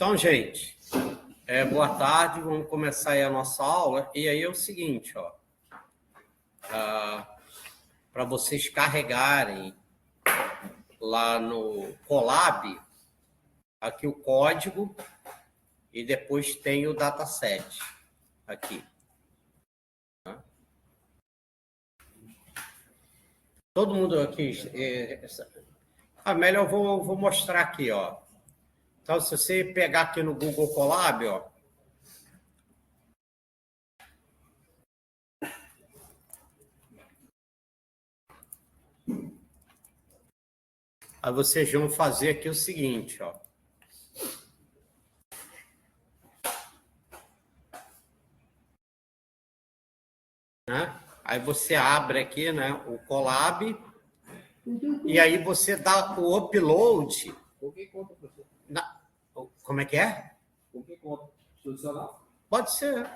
Então, gente, boa tarde, vamos começar aí a nossa aula. E aí é o seguinte, ó, para vocês carregarem lá no Colab, aqui o código, e depois tem o dataset aqui. Todo mundo aqui... Amélia, eu vou mostrar aqui, ó. Então, se você pegar aqui no Google Colab, ó, aí vocês vão fazer aqui o seguinte, ó. Né? Aí você abre aqui, né, o Colab, e aí você dá o upload. Com que conta, professor? Como é que é? Com que conta? Institucional? Pode ser.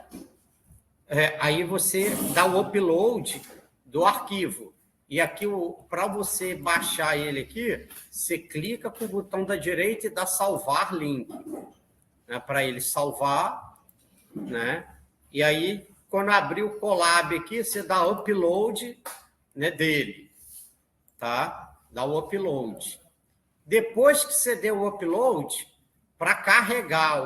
Aí você dá o upload do arquivo. E aqui, para você baixar ele aqui, você clica com o botão da direita e dá salvar link. Né, para ele salvar, né? E aí, quando abrir o Colab aqui, você dá upload, né, dele. Tá? Dá o upload. Depois que você deu o upload, para carregar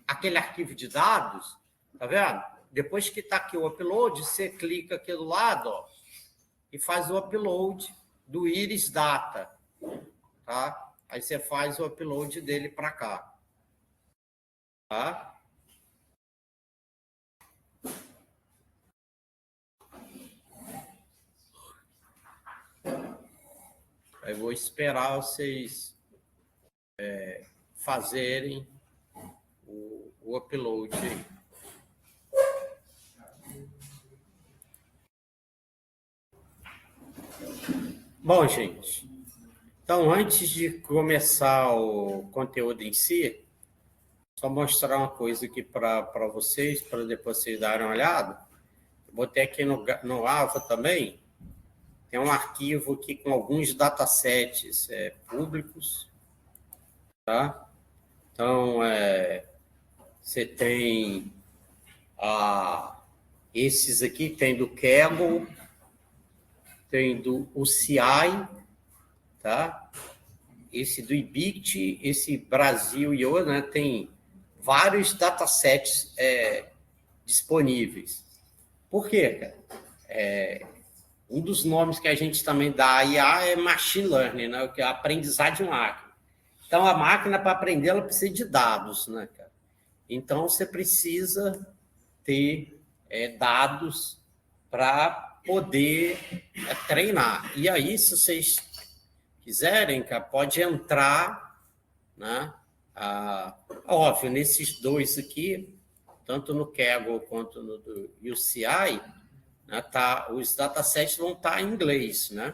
aquele arquivo de dados, tá vendo? Depois que está aqui o upload, você clica aqui do lado, ó, e faz o upload do Iris Data, tá? Aí você faz o upload dele para cá, tá? Aí vou esperar vocês fazerem o upload aí. Bom, gente, então antes de começar o conteúdo em si, só mostrar uma coisa aqui para vocês, para depois vocês darem uma olhada. Botei aqui no Ava também, tem um arquivo aqui com alguns datasets públicos, tá? Então, você tem esses aqui, tem do Kaggle, tem do UCI, tá? Esse do IBIT, esse Brasil e outro, né? Tem vários datasets disponíveis. Por quê, cara? Um dos nomes que a gente também dá a IA é Machine Learning, né? Que é a aprendizagem de máquina. Então, a máquina, para aprender, ela precisa de dados, né, cara? Então, você precisa ter dados para poder treinar. E aí, se vocês quiserem, cara, pode entrar, né? Óbvio, nesses dois aqui, tanto no Kaggle quanto no do UCI, né, os datasets vão estar em inglês, né?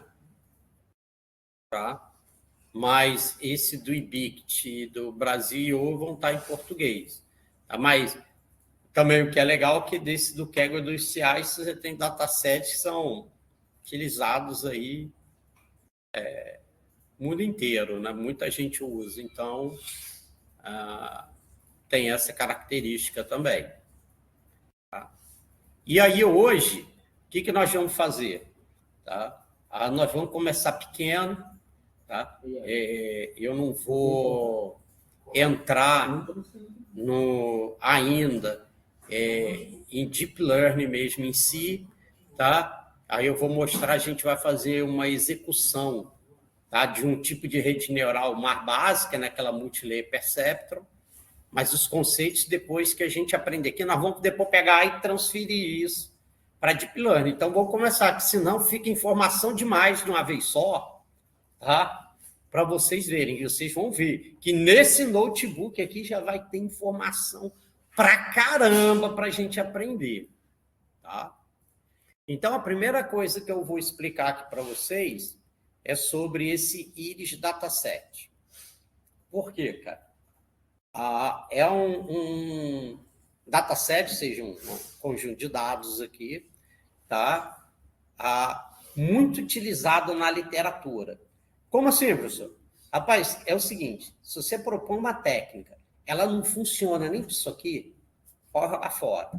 Tá? Mas esse do IBIT, do Brasil, vão estar em português. Tá? Mas também o que é legal é que desse do Kaggle e do UCI, você tem datasets que são utilizados aí no mundo inteiro, né? Muita gente usa, então tem essa característica também. Tá? E aí, hoje, o que nós vamos fazer? Tá? Nós vamos começar pequeno, tá? Eu não vou entrar ainda em Deep Learning mesmo em si, tá? Aí eu vou mostrar, a gente vai fazer uma execução, tá, de um tipo de rede neural mais básica, né, aquela Multilayer Perceptron, mas os conceitos, depois que a gente aprender aqui, nós vamos depois pegar e transferir isso para Deep Learning. Então, vou começar, que senão fica informação demais de uma vez só, tá? Para vocês verem, e vocês vão ver que nesse notebook aqui já vai ter informação pra caramba para a gente aprender, tá? Então, a primeira coisa que eu vou explicar aqui para vocês é sobre esse Iris Dataset. Por quê, cara? É um dataset, ou seja, um conjunto de dados aqui, tá? Muito utilizado na literatura. Como assim, professor? Rapaz, é o seguinte, se você propõe uma técnica ela não funciona nem para isso aqui, pode jogar fora.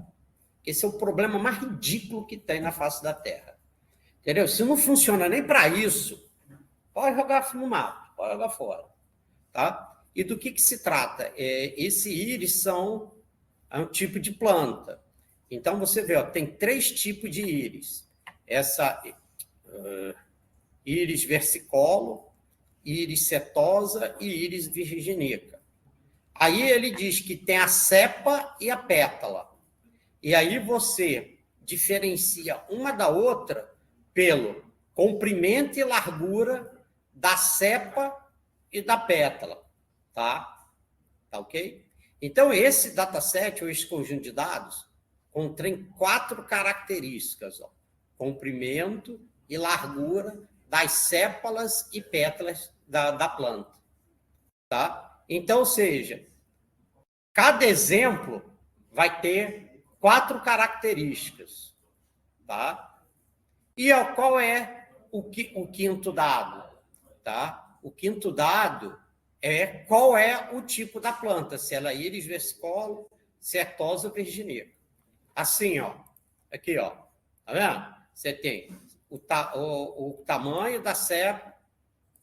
Esse é o problema mais ridículo que tem na face da Terra. Entendeu? Se não funciona nem para isso, pode jogar no mato, pode jogar fora. Tá? E do que se trata? Esse íris é um tipo de planta. Então, você vê, ó, tem 3 tipos de íris. Essa íris versicolo, íris setosa e íris virginica. Aí ele diz que tem a cepa e a pétala. E aí você diferencia uma da outra pelo comprimento e largura da cepa e da pétala, tá? Tá ok? Então, esse dataset, ou esse conjunto de dados, contém 4 características, ó. Comprimento e largura das sépalas e pétalas da planta, tá? Então, ou seja, cada exemplo vai ter 4 características, tá? E ó, qual é o quinto dado, tá? O quinto dado é qual é o tipo da planta, se ela é íris versicolo, setosa ou virginica. Assim, ó, aqui, ó, tá vendo? Você tem o tamanho da cepa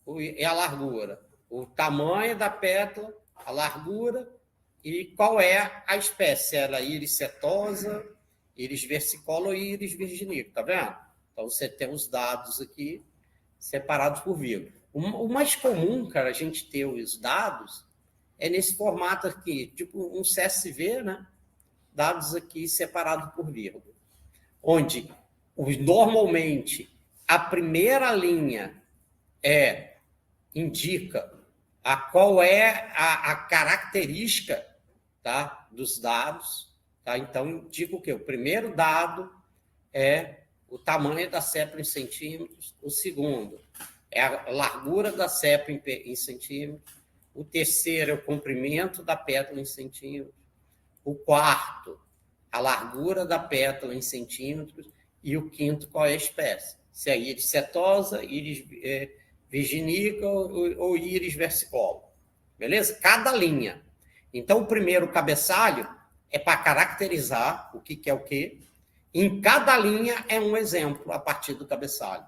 e a largura, o tamanho da pétala, a largura e qual é a espécie, se ela é íris setosa, íris versicolo ou íris virginica, tá vendo? Então, você tem os dados aqui separados por vírgula. O mais comum, cara, a gente ter os dados é nesse formato aqui, tipo um CSV, né? Dados aqui separados por vírgula. Onde, normalmente, a primeira linha indica qual é a característica, tá, dos dados. Tá? Então, indica o quê? O primeiro dado é o tamanho da cepa em centímetros. O segundo é a largura da cepa em centímetros. O terceiro é o comprimento da pétala em centímetros. O quarto, a largura da pétala em centímetros. E o quinto, qual é a espécie? Se é íris setosa, íris virginica ou íris versicolo. Beleza? Cada linha. Então, o primeiro cabeçalho é para caracterizar o que é o quê. Em cada linha é um exemplo a partir do cabeçalho.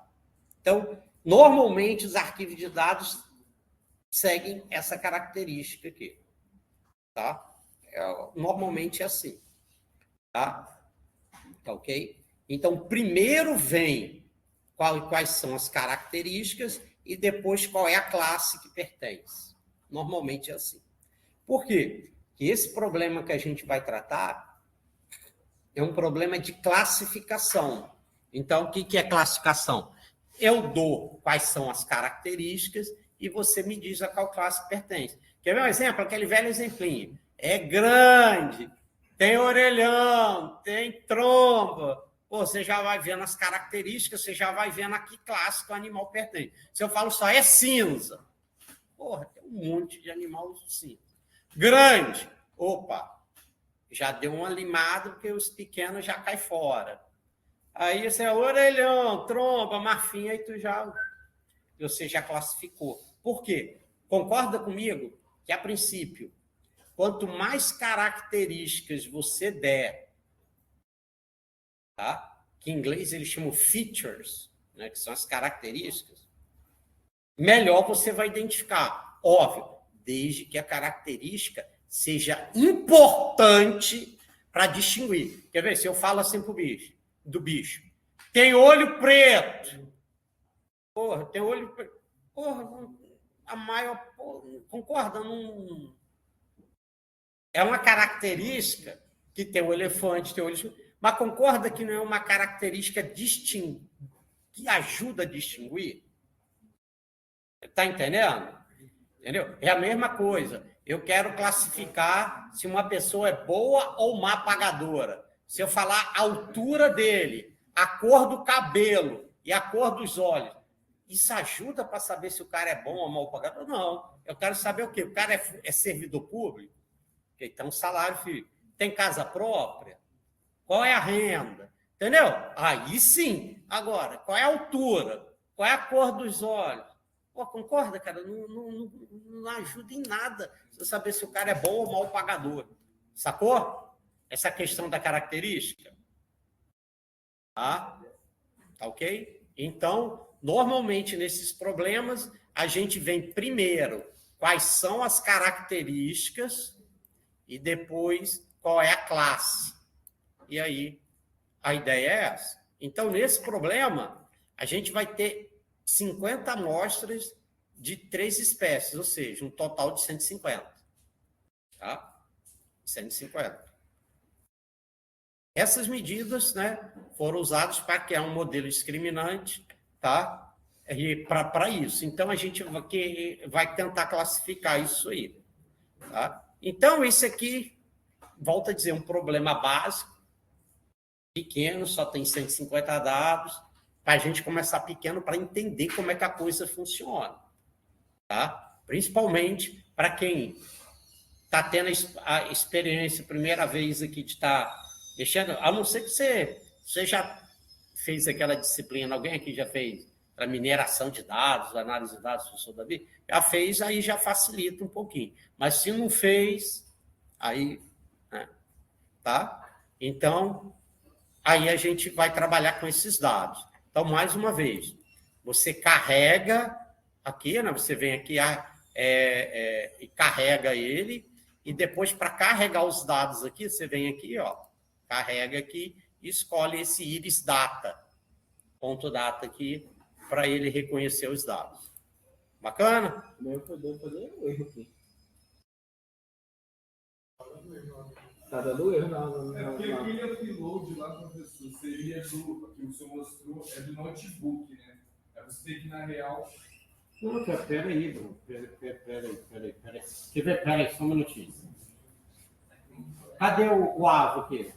Então, normalmente, os arquivos de dados seguem essa característica aqui. Tá? Normalmente é assim. Tá? Tá ok? Então, primeiro vem quais são as características e depois qual é a classe que pertence. Normalmente é assim. Por quê? Porque esse problema que a gente vai tratar é um problema de classificação. Então, o que é classificação? Eu dou quais são as características e você me diz a qual classe pertence. Quer ver um exemplo? Aquele velho exemplinho. É grande, tem orelhão, tem tromba. Pô, você já vai vendo as características, você já vai vendo a que classe que o animal pertence. Se eu falo só é cinza, porra, tem um monte de animal cinza. Grande, opa, já deu uma limada porque os pequenos já caem fora. Aí você é orelhão, tromba, marfim, aí você já classificou. Por quê? Concorda comigo que, a princípio, quanto mais características você der, tá? Que em inglês eles chamam features, né? Que são as características, melhor você vai identificar. Óbvio, desde que a característica seja importante para distinguir. Quer ver? Se eu falo assim do bicho, tem olho preto. Porra, tem olho preto. Porra, a maior... Porra, concorda? Não... É uma característica que tem o elefante, tem o olho... Mas concorda que não é uma característica que ajuda a distinguir? Está entendendo? Entendeu? É a mesma coisa. Eu quero classificar se uma pessoa é boa ou má pagadora. Se eu falar a altura dele, a cor do cabelo e a cor dos olhos, isso ajuda para saber se o cara é bom ou mau pagador? Não. Eu quero saber o quê? O cara é servidor público? Então, salário, filho. Tem casa própria? Qual é a renda? Entendeu? Aí sim. Agora, qual é a altura? Qual é a cor dos olhos? Pô, concorda, cara? Não ajuda em nada você saber se o cara é bom ou mau pagador. Sacou? Essa questão da característica. Tá ok? Então, normalmente, nesses problemas, a gente vem primeiro quais são as características e depois qual é a classe. E aí, a ideia é essa. Então, nesse problema, a gente vai ter 50 amostras de 3 espécies, ou seja, um total de 150. Tá? 150. Essas medidas, né, foram usadas para criar um modelo discriminante, tá? E para isso. Então, a gente vai tentar classificar isso aí. Tá? Então, esse aqui, volta a dizer, um problema básico, pequeno, só tem 150 dados, para a gente começar pequeno para entender como é que a coisa funciona. Tá? Principalmente para quem está tendo a experiência, primeira vez aqui de estar mexendo, a não ser que você já fez aquela disciplina, alguém aqui já fez para mineração de dados, análise de dados, professor Davi, já fez, aí já facilita um pouquinho. Mas se não fez, aí, né, tá? Então, aí a gente vai trabalhar com esses dados. Então, mais uma vez, você carrega aqui, né? Você vem aqui e carrega ele, e depois, para carregar os dados aqui, você vem aqui, ó, carrega aqui e escolhe esse íris data, ponto data aqui, para ele reconhecer os dados. Bacana? Meu poder fazer um erro aqui. Tá dando erro É porque aquele upload lá, professor, seria do que o senhor mostrou, é do notebook, né? É você ter que, na real. Não, peraí, Bruno. Peraí. Peraí, só um minutinho. Cadê o AVO aqui?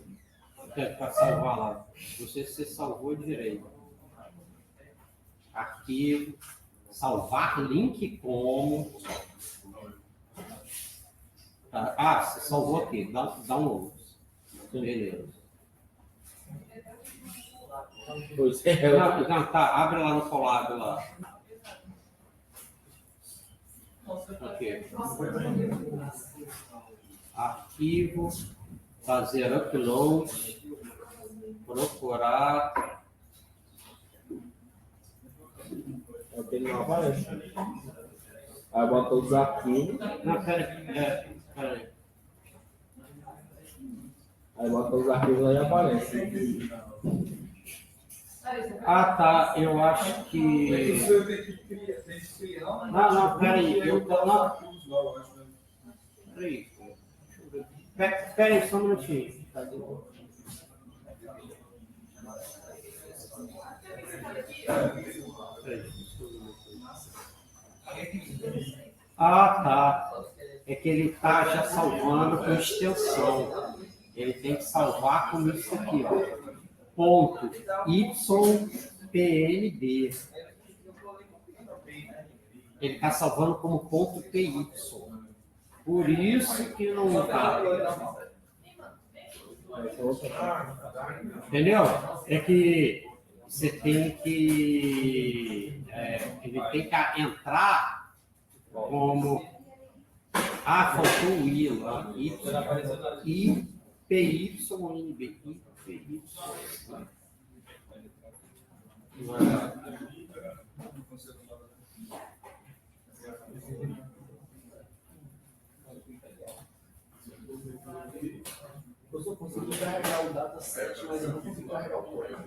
Para salvar lá. Não sei se você salvou direito. Arquivo. Salvar link como. Tá. Ah, você salvou aqui. Downloads. Beleza. Pois é. Não, tá. Abre lá no Colab lá. Ok. Arquivo, fazer upload, procurar. Ele não aparece. Aí bota os arquivos. Não, peraí. Aí bota os arquivos aí e aparece. Ah, tá. Eu acho O que. senhor tem que criar. Não, peraí. Peraí, só um minutinho. Ah, tá. É que ele está já salvando com extensão. Ele tem que salvar com isso aqui, ó. Ponto YPNB. Ele está salvando como ponto PY. Por isso que não está. Entendeu? É que você tem que. Ele tem que entrar como. Ah, faltou o I lá. IPYNB. IPY. Eu só consigo carregar o dataset, mas eu não consigo carregar o código.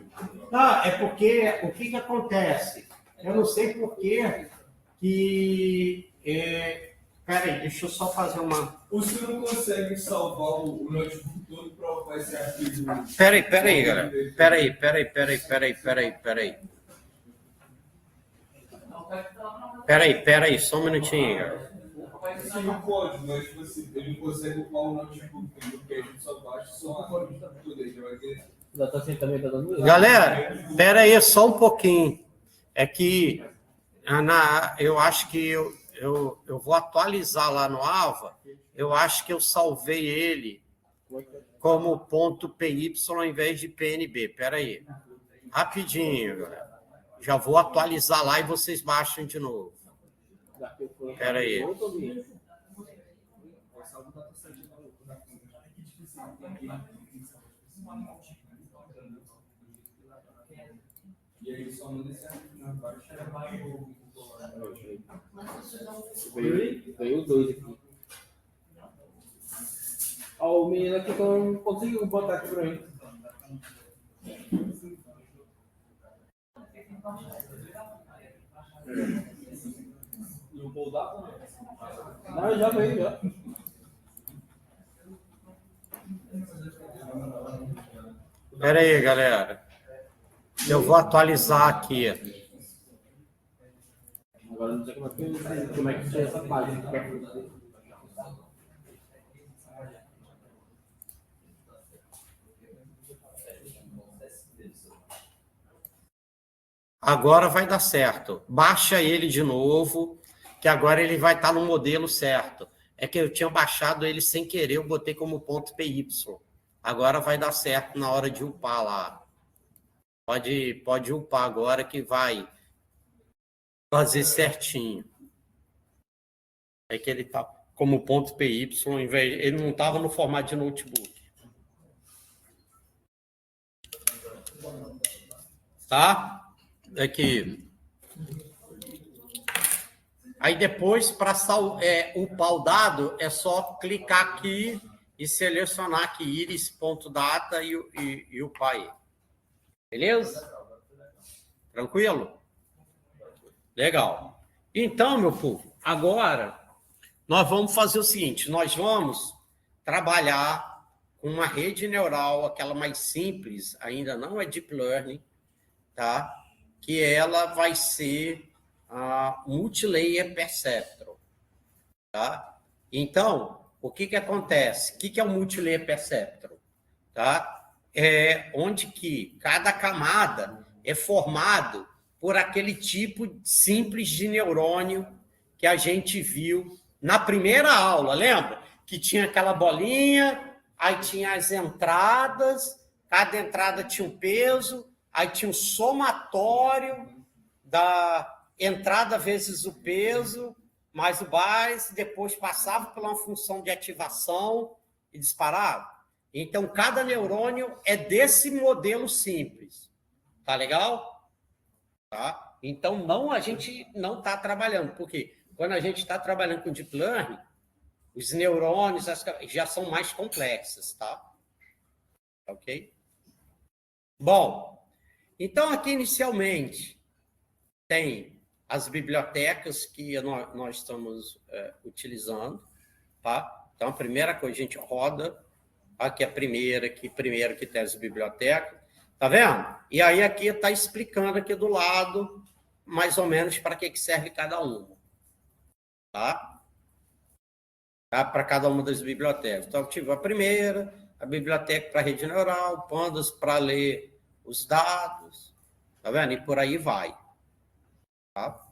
Não, é porque o que acontece? Eu não sei por que. Peraí, deixa eu só fazer uma. O senhor não consegue salvar o notebook todo para esse arquivo? Peraí, galera. Peraí, só um minutinho, galera. Sim, o código, mas tipo assim, ele não consegue upar o notebook, porque a gente só baixa só a código tá tudo aí, já vai ter. O dataset também tá dando erro. Galera, peraí, só um pouquinho. É que eu acho que eu vou atualizar lá no Ava. Eu acho que eu salvei ele como ponto PY ao invés de PNB. Peraí. Rapidinho, galera. Já vou atualizar lá e vocês baixam de novo. Espera aí. E aí só manda esse aqui na parte. Veio 2 aqui. Ó, o menino aqui não conseguiu botar aqui pra mim. E o Paul dá também? Não, já veio, já. Espera aí, galera. Eu vou atualizar aqui. Agora não sei como é que foi essa página. Agora vai dar certo. Baixa ele de novo, que agora ele vai estar no modelo certo. É que eu tinha baixado ele sem querer, eu botei como ponto .py. Agora vai dar certo na hora de upar lá. Pode upar agora que vai fazer certinho. É que ele tá como ponto .py, ele não estava no formato de notebook. Tá? Aqui. Aí depois, para upar o dado, é só clicar aqui e selecionar aqui iris.data e upar ele. Beleza? Tranquilo? Legal. Então, meu povo, agora nós vamos fazer o seguinte, nós vamos trabalhar com uma rede neural, aquela mais simples, ainda não é Deep Learning, tá? Que ela vai ser a Multilayer Perceptron. Tá? Então, o que acontece? O que é o Multilayer Perceptron? Tá? É onde que cada camada é formado por aquele tipo simples de neurônio que a gente viu na primeira aula, lembra? Que tinha aquela bolinha, aí tinha as entradas, cada entrada tinha um peso, aí tinha um somatório da entrada vezes o peso, mais o base, depois passava por uma função de ativação e disparava. Então, cada neurônio é desse modelo simples. Tá legal? Tá? Então, a gente não está trabalhando, porque quando a gente está trabalhando com Deep Learning, os neurônios já são mais complexos, tá? Ok? Bom, então aqui inicialmente tem as bibliotecas que nós estamos utilizando, tá? Então, a primeira coisa, a gente roda, aqui a primeira que tem as bibliotecas, tá vendo? E aí aqui está explicando aqui do lado, mais ou menos, para que serve cada uma, tá? Para cada uma das bibliotecas. Então, eu tive a primeira, a biblioteca para rede neural, Pandas para ler os dados, tá vendo? E por aí vai. Tá?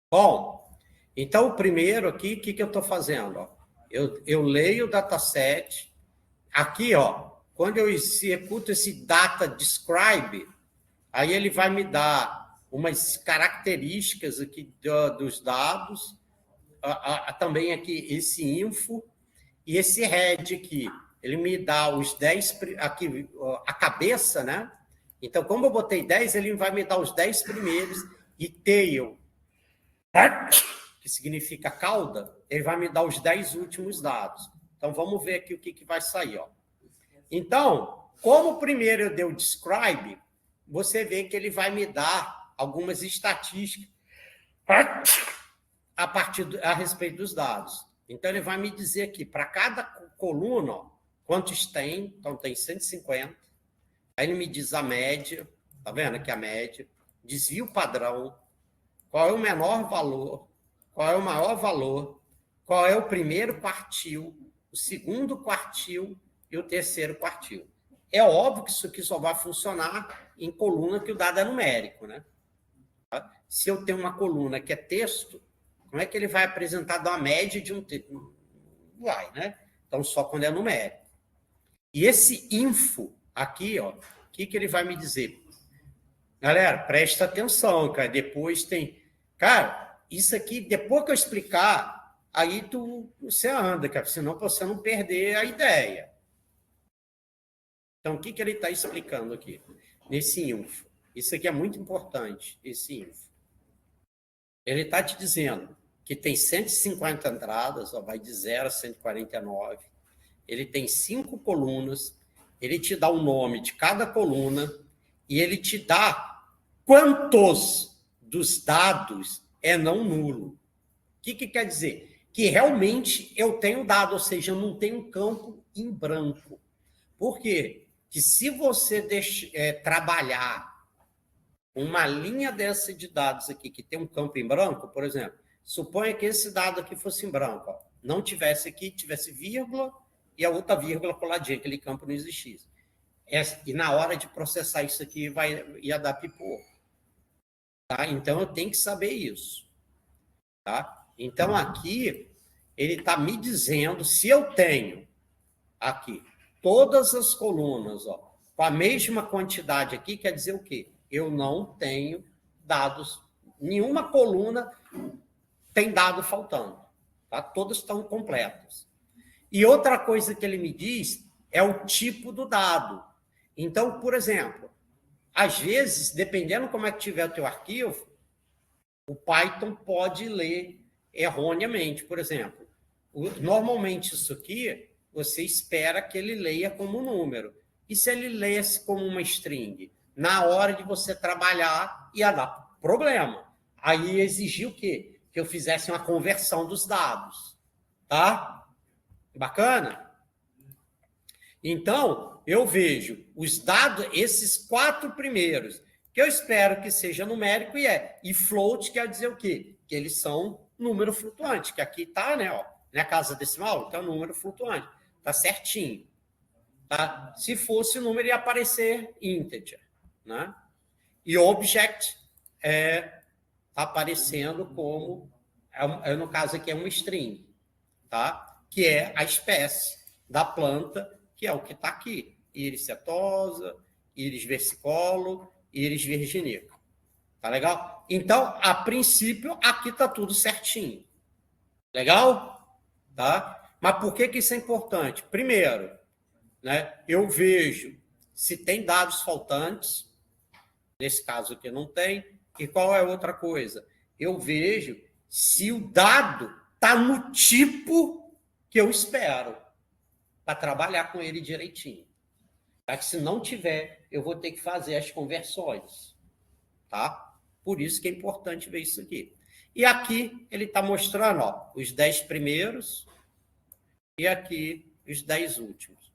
Bom, então o primeiro aqui, o que eu estou fazendo? Ó? Eu leio o dataset, aqui, ó, quando eu executo esse data describe, aí ele vai me dar umas características aqui dos dados, também aqui esse info e esse head aqui. Ele me dá os 10, aqui, a cabeça, né? Então, como eu botei 10, ele vai me dar os 10 primeiros e tail, que significa cauda, ele vai me dar os 10 últimos dados. Então, vamos ver aqui o que vai sair. Ó. Então, como primeiro eu dei o describe, você vê que ele vai me dar algumas estatísticas a respeito dos dados. Então, ele vai me dizer aqui, para cada coluna, ó, quantos tem. Então, tem 150. Aí ele me diz a média, tá vendo aqui a média, desvio padrão, qual é o menor valor, qual é o maior valor, qual é o primeiro quartil, o segundo quartil e o terceiro quartil. É óbvio que isso aqui só vai funcionar em coluna que o dado é numérico, né? Se eu tenho uma coluna que é texto, como é que ele vai apresentar uma média de um texto? Vai, né? Então, só quando é numérico. E esse info aqui, ó, o que ele vai me dizer? Galera, presta atenção, cara. Depois tem... Cara, isso aqui, depois que eu explicar, aí você anda, cara, senão você não perder a ideia. Então, o que ele está explicando aqui? Nesse info. Isso aqui é muito importante, esse info. Ele está te dizendo que tem 150 entradas, ó, vai de 0 a 149. Ele tem 5 colunas, ele te dá o nome de cada coluna e ele te dá quantos dos dados é não nulo. O que quer dizer? Que realmente eu tenho dado, ou seja, eu não tenho campo em branco. Por quê? Que se você trabalhar uma linha dessa de dados aqui, que tem um campo em branco, por exemplo, suponha que esse dado aqui fosse em branco, ó, não tivesse aqui, tivesse vírgula e a outra vírgula coladinha, aquele campo não existisse. E na hora de processar isso aqui, ia dar pipoco. Tá? Então, eu tenho que saber isso. Tá? Então, aqui, ele está me dizendo, se eu tenho aqui todas as colunas, ó, com a mesma quantidade aqui, quer dizer o quê? Eu não tenho dados, nenhuma coluna tem dado faltando. Tá? Todas estão completas. E outra coisa que ele me diz é o tipo do dado. Então, por exemplo, às vezes, dependendo como é que tiver o teu arquivo, o Python pode ler erroneamente. Por exemplo, normalmente isso aqui, você espera que ele leia como número. E se ele lesse como uma string? Na hora de você trabalhar, ia dar problema. Aí exigiu o quê? Que eu fizesse uma conversão dos dados. Tá? Bacana? Então, eu vejo os dados, esses 4 primeiros, que eu espero que seja numérico e float quer dizer o quê? Que eles são número flutuante, que aqui está, né, ó, na casa decimal, então é número flutuante. Está certinho. Tá? Se fosse número, ia aparecer integer. Né? E object está aparecendo como, no caso aqui é uma string, tá? Que é a espécie da planta, que é o que está aqui. Íris setosa, íris versicolo, íris virginica. Tá legal? Então, a princípio, aqui está tudo certinho. Legal? Tá? Mas por que isso é importante? Primeiro, né, eu vejo se tem dados faltantes, nesse caso aqui não tem, e qual é outra coisa? Eu vejo se o dado está no tipo que eu espero, para trabalhar com ele direitinho. Tá? Que se não tiver, eu vou ter que fazer as conversões. Tá? Por isso que é importante ver isso aqui. E aqui ele está mostrando, ó, os 10 primeiros e aqui os 10 últimos.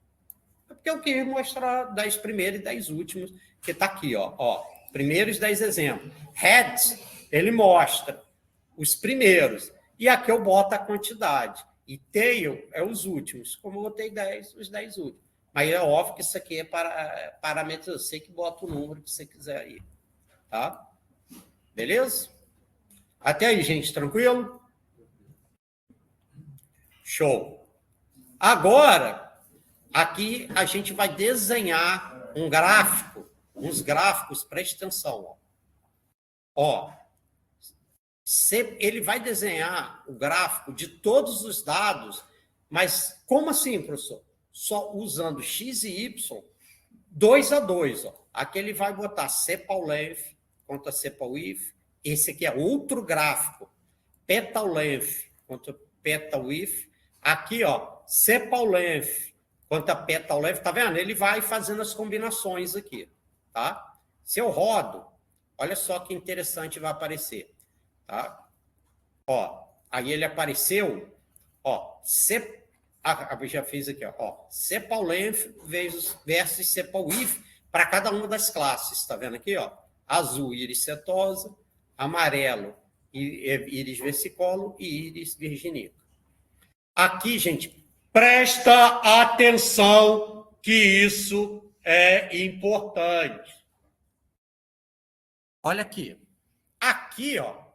É porque eu queria mostrar 10 primeiros e 10 últimos, que está aqui, ó, primeiros 10 exemplos. Head, ele mostra os primeiros. E aqui eu boto a quantidade. E tail é os últimos. Como eu botei 10, os 10 últimos. Mas é óbvio que isso aqui é parâmetro, eu sei que bota o número que você quiser aí. Tá? Beleza? Até aí, gente, tranquilo? Show. Agora, aqui a gente vai desenhar um gráfico, uns gráficos para extensão. Ó, ele vai desenhar o gráfico de todos os dados, mas como assim, professor? Só usando x e y, 2 a 2. Ó. Aqui ele vai botar sepal length contra sepal width. Esse aqui é outro gráfico. Petal length contra petal width. Aqui, ó, sepal length contra petal length. Tá vendo? Ele vai fazendo as combinações aqui. Tá? Se eu rodo, olha só que interessante vai aparecer. Tá? Ó, aí ele apareceu, ó, já fiz aqui, ó, sepal length versus sepal width para cada uma das classes, tá vendo aqui, ó? Azul, íris setosa, amarelo, íris versicolo e íris virginica. Aqui, gente, presta atenção que isso é importante. Olha aqui. Aqui, ó,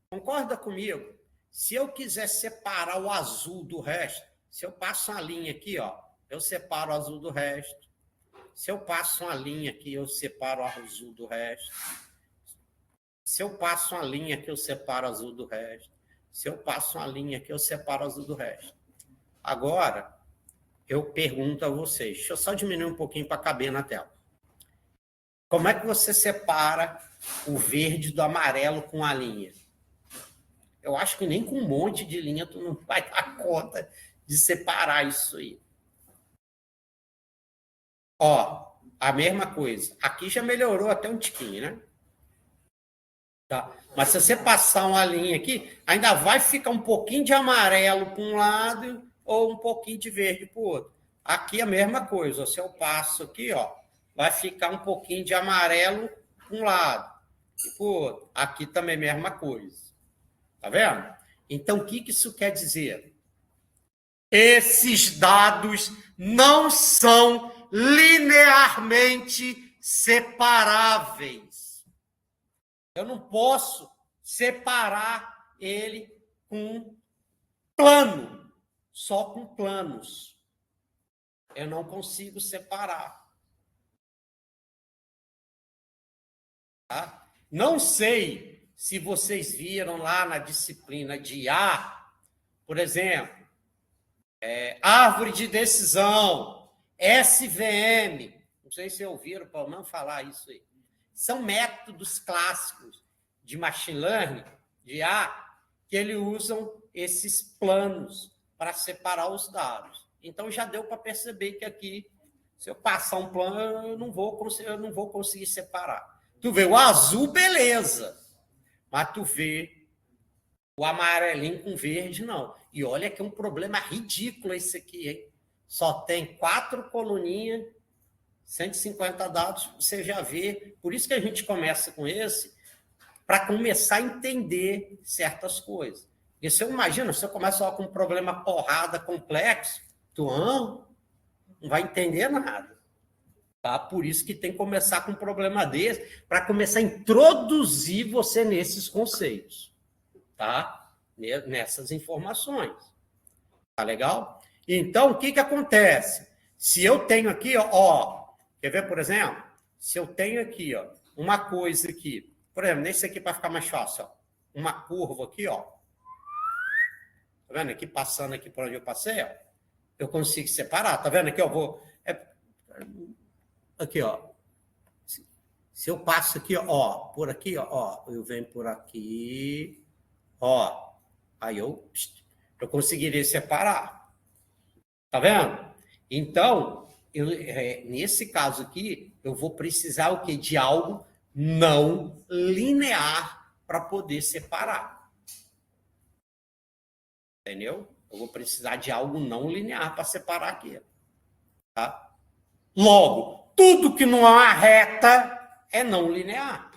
concorda comigo? Se eu quiser separar o azul do resto, se eu passo uma linha aqui, ó, eu separo o azul do resto. Se eu passo uma linha aqui, eu separo o azul do resto. Se eu passo uma linha aqui, eu separo azul do resto. Se eu passo uma linha aqui, eu separo azul do resto. Agora, eu pergunto a vocês, deixa eu só diminuir um pouquinho para caber na tela. Como é que você separa o verde do amarelo com a linha? Eu acho que nem com um monte de linha tu não vai dar conta de separar isso aí. Ó, a mesma coisa. Aqui já melhorou até um tiquinho, né? Tá. Mas se você passar uma linha aqui, ainda vai ficar um pouquinho de amarelo para um lado ou um pouquinho de verde para o outro. Aqui a mesma coisa. Se eu passo aqui, ó, vai ficar um pouquinho de amarelo para um lado e para o outro. Aqui também a mesma coisa. Tá vendo? Então, o que isso quer dizer? Esses dados não são linearmente separáveis. Eu não posso separar ele com plano, só com planos. Eu não consigo separar. Tá? Não sei se vocês viram lá na disciplina de IA, por exemplo, árvore de decisão, SVM, não sei se ouviram pelo menos falar isso aí. São métodos clássicos de machine learning, de IA, que eles usam esses planos para separar os dados. Então, já deu para perceber que aqui, se eu passar um plano, eu não vou conseguir separar. Tu vê o azul, beleza, mas tu vê o amarelinho com verde, não. E olha que é um problema ridículo esse aqui, hein? Só tem 4 coluninhas, 150 dados, você já vê. Por isso que a gente começa com esse, para começar a entender certas coisas. Porque se eu imagino, se eu começo só com um problema porrada, complexo, tu não vai entender nada. Tá? Por isso que tem que começar com um problema desse, para começar a introduzir você nesses conceitos. Tá? Nessas informações. Tá legal? Então, o que acontece? Se eu tenho aqui, ó, quer ver, por exemplo? Se eu tenho aqui, ó, uma coisa aqui, por exemplo, nesse aqui para ficar mais fácil, ó, uma curva aqui, ó. Tá vendo? Aqui passando aqui por onde eu passei, ó, eu consigo separar. Tá vendo aqui, ó, aqui, ó. Se eu passo aqui, ó, por aqui, ó, eu venho por aqui, ó, aí eu conseguiria separar. Tá vendo? Então, nesse caso aqui, eu vou precisar o quê? De algo não linear para poder separar. Entendeu? Eu vou precisar de algo não linear para separar aqui. Tá? Logo, tudo que não é uma reta é não linear.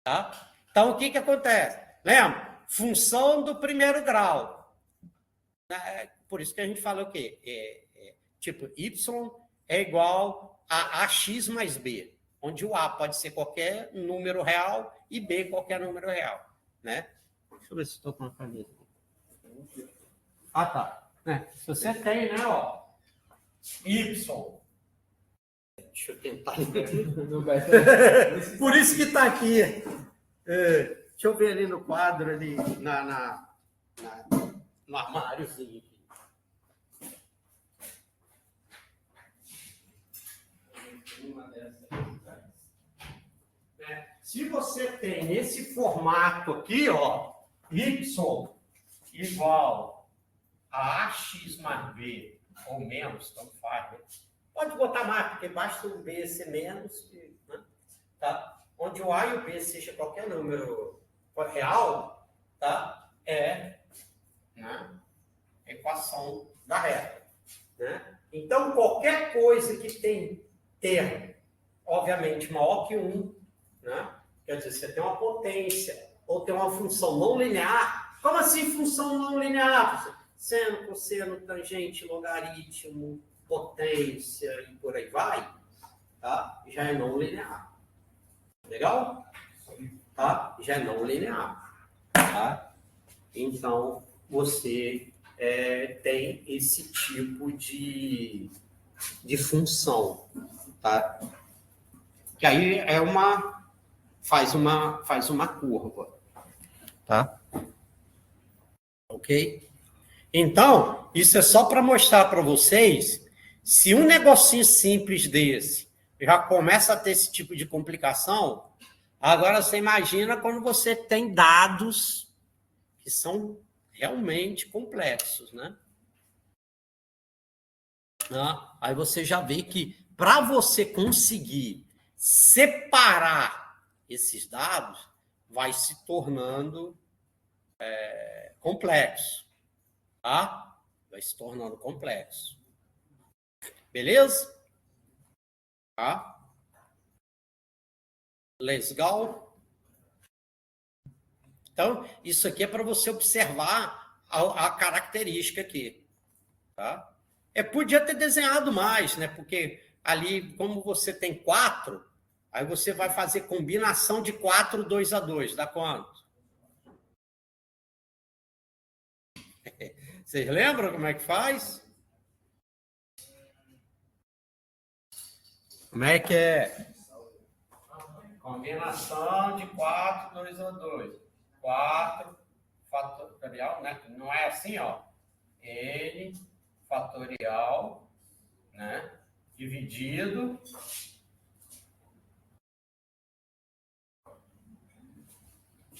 Tá? Então, o que acontece? Lembra? Função do primeiro grau. Por isso que a gente fala o quê? Tipo, y é igual a ax mais b, onde o a pode ser qualquer número real e b qualquer número real. Né? Deixa eu ver se estou com a caneta. Ah, tá. Se você tem, né, ó, y. Deixa eu tentar. Por isso que está aqui. Deixa eu ver ali no quadro, ali no armáriozinho. Se você tem esse formato aqui, ó, y igual a ax mais b ou menos, tanto faz, né? Pode botar mais, porque basta o b ser menos, né? Tá? Onde o a e o b seja qualquer número real, tá? É, né, a equação da reta. Né? Então, qualquer coisa que tem termo, obviamente, maior que 1, né? Quer dizer, você tem uma potência ou tem uma função não linear. Como assim função não linear? Seno, cosseno, tangente, logaritmo, potência e por aí vai, tá? Já é não linear. Legal? Tá? Já é não linear. Tá? Então, você tem esse tipo de função. Tá? Que aí é uma faz uma curva. Tá? Ok? Então, isso é só para mostrar para vocês, se um negocinho simples desse já começa a ter esse tipo de complicação, agora você imagina quando você tem dados que são realmente complexos, né? Aí você já vê que para você conseguir separar esses dados, vai se tornando complexo, tá? Vai se tornando complexo. Beleza? Tá? Legal? Então, isso aqui é para você observar a característica aqui, tá? Podia ter desenhado mais, né? Porque ali, como você tem 4, aí você vai fazer combinação de 4, 2 a 2. Dá quanto? Vocês lembram como é que faz? Como é que é? Combinação de 4, 2 a 2. 4 fatorial, né? Não é assim, ó. N fatorial, né? Dividido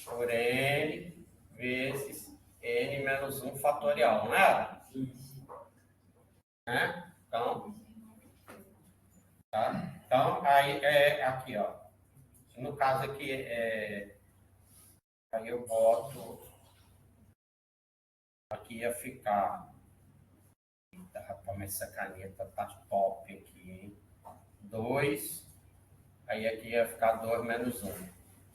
por N vezes N menos 1 fatorial, não é? Né? Então, tá? Então, aí é aqui, ó. No caso aqui, aí eu boto, aqui ia ficar, rapaz, mas essa caneta tá top aqui, hein? 2, aí aqui ia ficar 2 menos 1.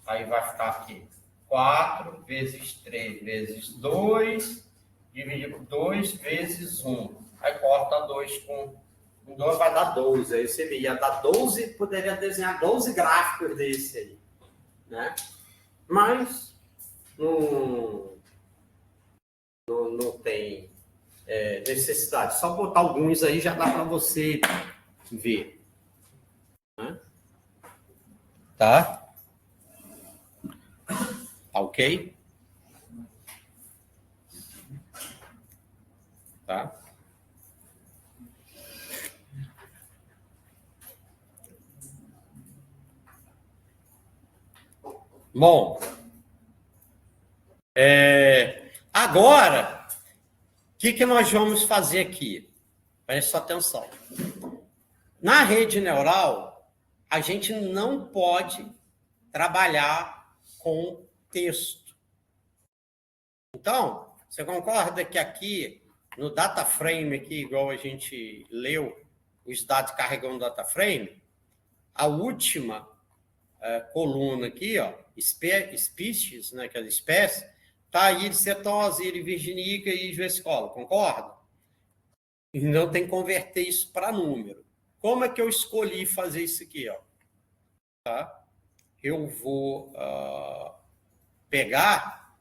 Aí vai ficar aqui 4 vezes 3 vezes 2, dividido por 2 vezes 1. Aí corta 2 com 2, vai dar 12. Aí você ia dar 12, poderia desenhar 12 gráficos desse aí, né? Mas não tem necessidade. Só botar alguns aí já dá para você ver. Né? Tá? Tá ok? Tá? Bom, agora, o que nós vamos fazer aqui? Preste atenção. Na rede neural, a gente não pode trabalhar com texto. Então, você concorda que aqui, no data frame, aqui, igual a gente leu, os dados carregando o data frame, a última coluna aqui, ó, species, né, que é a espécie, tá íris cetose, íris virginica e íris versicolor, concorda? E não tem que converter isso para número. Como é que eu escolhi fazer isso aqui, ó? Tá? Eu vou pegar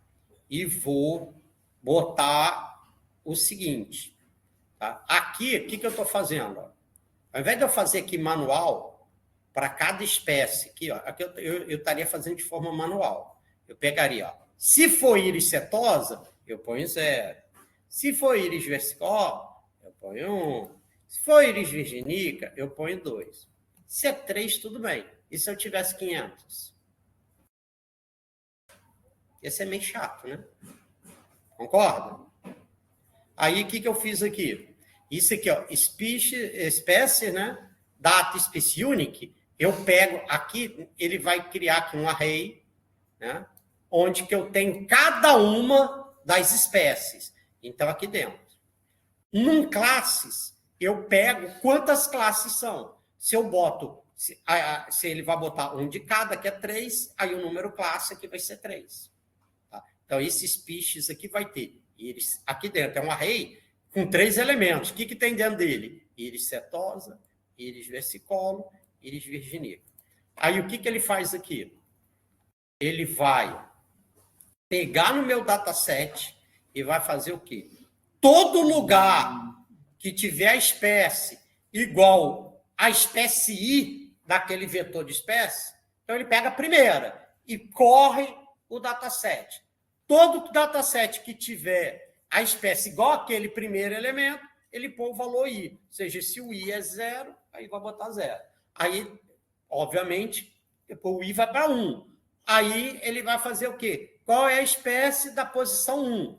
e vou botar o seguinte, tá? Aqui, o que eu estou fazendo? Ó? Ao invés de eu fazer aqui manual, para cada espécie, aqui, ó, aqui eu estaria fazendo de forma manual. Eu pegaria, ó, se for íris setosa, eu ponho 0. Se for íris versicolor, eu ponho 1. Se for íris virginica, eu ponho 2. Se é 3, tudo bem. E se eu tivesse 500? Esse é meio chato, né? Concorda? Aí, o que eu fiz aqui? Isso aqui, ó, espécie, né? Data Space Unique. Eu pego aqui, ele vai criar aqui um array, né? Onde que eu tenho cada uma das espécies. Então, aqui dentro. Num classes, eu pego quantas classes são. Se eu boto, se ele vai botar um de cada, que é 3, aí o número classe aqui vai ser 3. Tá? Então, esse species aqui vai ter íris aqui dentro. É um array com 3 elementos. O que tem dentro dele? Íris setosa, íris versicolor, íris virginica. Aí, o que ele faz aqui? Ele vai pegar no meu dataset e vai fazer o quê? Todo lugar que tiver a espécie igual à espécie I daquele vetor de espécie, então ele pega a primeira. e corre o dataset. Todo dataset que tiver a espécie igual aquele primeiro elemento, ele põe o valor i. Ou seja, se o i é 0, aí vai botar 0. Aí, obviamente, depois o i vai para 1. Aí ele vai fazer o quê? Qual é a espécie da posição 1?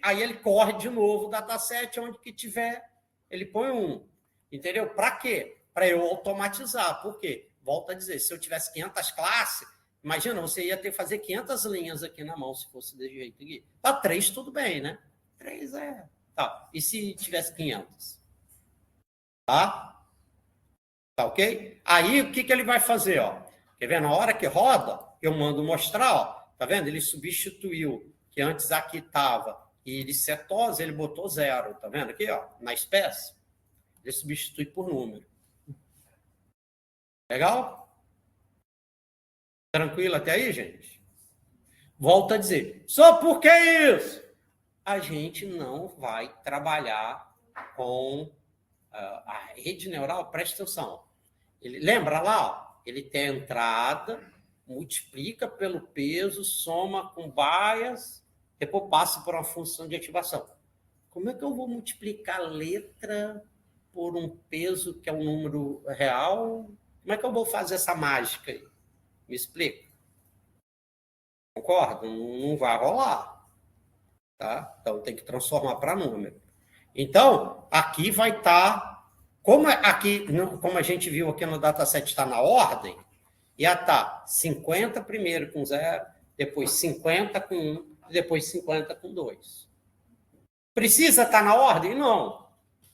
Aí ele corre de novo o dataset, onde que tiver, ele põe 1. Entendeu? Para quê? Para eu automatizar. Por quê? Volto a dizer, se eu tivesse 500 classes, imagina, você ia ter que fazer 500 linhas aqui na mão, se fosse desse jeito aqui. Para 3, tudo bem, né? 3 é... Tá. E se tivesse 500? Tá? Tá ok? Aí, o que ele vai fazer? Ó? Quer ver? Na hora que roda, eu mando mostrar, ó. Tá vendo? Ele substituiu, que antes aqui estava iricetose, ele botou 0. Tá vendo aqui, ó? Na espécie. Ele substitui por número. Legal? Tranquilo até aí, gente? Volto a dizer. Só por que isso? A gente não vai trabalhar com a rede neural. Presta atenção. Lembra lá? Ó, ele tem a entrada, multiplica pelo peso, soma com bias, depois passa por uma função de ativação. Como é que eu vou multiplicar letra por um peso que é um número real? Como é que eu vou fazer essa mágica aí? Me explica. Concorda? Não vai rolar. Tá? Então, tem que transformar para número. Então, aqui vai estar... Como a gente viu aqui no dataset, está na ordem, ia estar 50 primeiro com 0, depois 50 com 1, e depois 50 com 2. Precisa estar na ordem? Não.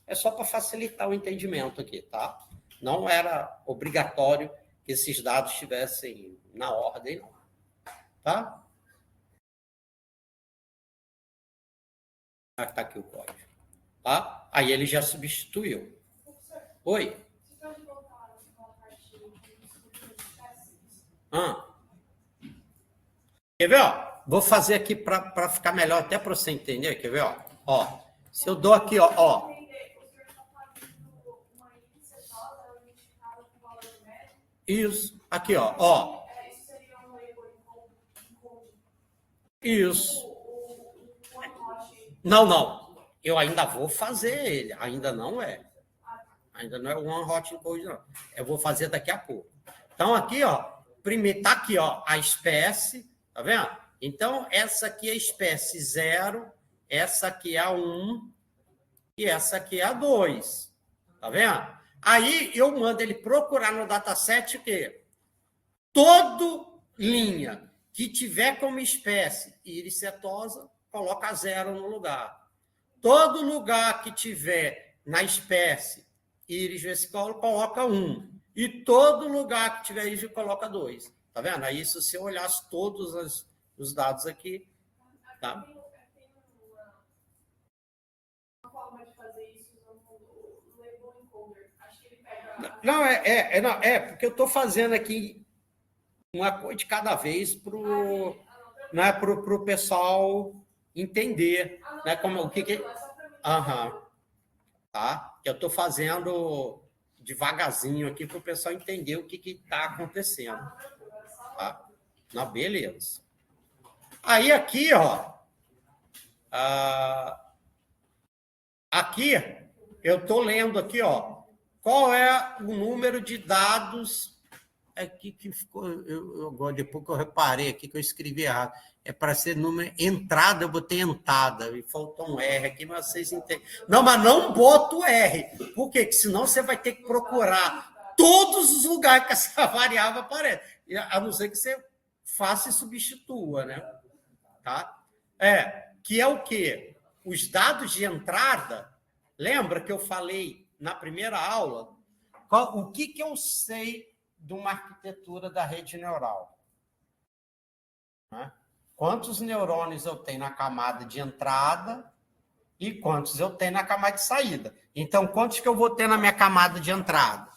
É só para facilitar o entendimento aqui, tá? Não era obrigatório que esses dados estivessem na ordem, não. Tá? Está aqui o código. Tá? Aí ele já substituiu. Oi? Quer ver? Ó? Vou fazer aqui para ficar melhor, até para você entender. Quer ver? Ó, se eu dou aqui, ó. Isso. Aqui, ó. Isso. Não. Eu ainda vou fazer ele. Ainda não é. Ainda não é o One Hot Encode, não. Eu vou fazer daqui a pouco. Então, aqui, ó. Primeiro, tá aqui, ó. A espécie. Tá vendo? Então, essa aqui é a espécie 0. Essa aqui é a 1. E essa aqui é a 2. Tá vendo? Aí, eu mando ele procurar no dataset o quê? Toda linha que tiver como espécie iricetosa, coloca 0 no lugar. Todo lugar que tiver na espécie íris vesicolo, coloca 1. E todo lugar que tiver íris, coloca 2. Tá vendo? Aí, se você olhasse todos os dados aqui, tá? Tem uma forma de fazer isso no label encoder. Acho que ele pega... Não, porque eu estou fazendo aqui uma coisa de cada vez para o pessoal entender, né? Como o que tá? Que eu estou fazendo devagarzinho aqui para o pessoal entender o que está acontecendo. Tá? Não, beleza. Aí aqui, ó. Aqui, eu estou lendo aqui, ó. Qual é o número de dados aqui que ficou... depois que eu reparei aqui que eu escrevi errado. É para ser número... Entrada, eu botei entrada. E faltou um R aqui, mas vocês entendem. Não, mas não boto o R. Por quê? Porque senão você vai ter que procurar todos os lugares que essa variável aparece. A não ser que você faça e substitua, né? Tá? Que é o quê? Os dados de entrada... Lembra que eu falei na primeira aula? O que eu sei de uma arquitetura da rede neural? Né? Quantos neurônios eu tenho na camada de entrada e quantos eu tenho na camada de saída. Então, quantos que eu vou ter na minha camada de entrada?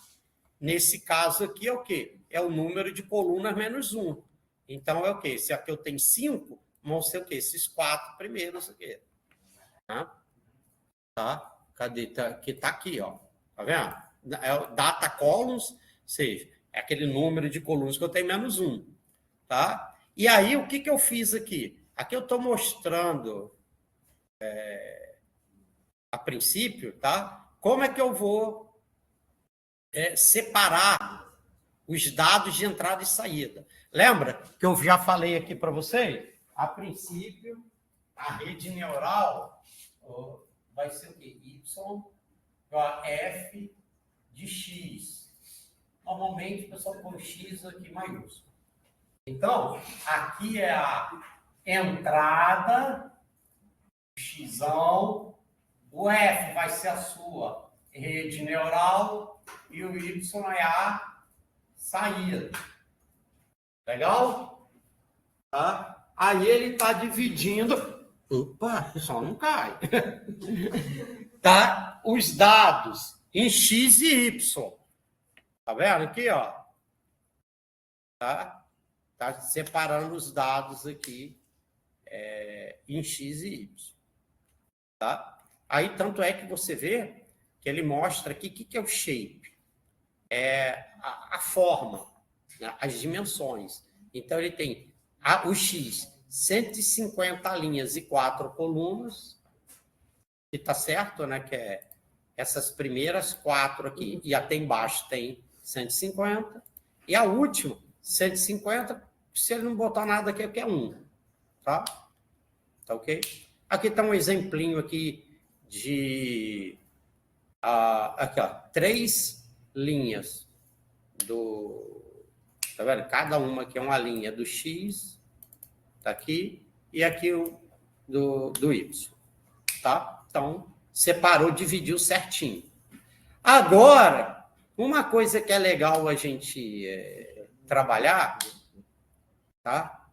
Nesse caso aqui é o quê? É o número de colunas menos 1. Então, é o quê? Se aqui eu tenho 5, vão ser o quê? Esses 4 primeiros aqui. Tá? Cadê? Que tá aqui, ó. Tá vendo? É o data columns, ou seja, é aquele número de colunas que eu tenho menos 1. tá? E aí, o que eu fiz aqui? Aqui eu estou mostrando, a princípio, tá? Como é que eu vou separar os dados de entrada e saída. Lembra que eu já falei aqui para vocês? A princípio, a rede neural vai ser o quê? Y, F de X. Normalmente, o pessoal põe X aqui maiúsculo. Então, aqui é a entrada, X, o F vai ser a sua rede neural e o Y é a saída. Legal? Tá? Aí ele está dividindo. Opa, só não cai. Tá? Os dados em X e Y. Tá vendo aqui, ó? Tá? Tá separando os dados aqui em X e Y. Tá? Aí, tanto é que você vê que ele mostra aqui o que é o shape. É a forma, né? As dimensões. Então, ele tem o X, 150 linhas e 4 colunas, que está certo, né? Que é essas primeiras 4 aqui, e até embaixo tem 150, e a última, 150, se ele não botar nada aqui, é 1. Tá? Tá ok? Aqui está um exemplinho aqui de aqui, ó, 3 linhas tá vendo? Cada uma aqui é uma linha do X, tá aqui, e aqui do Y, tá? Então, separou, dividiu certinho. Agora, uma coisa que é legal a gente trabalhar, tá?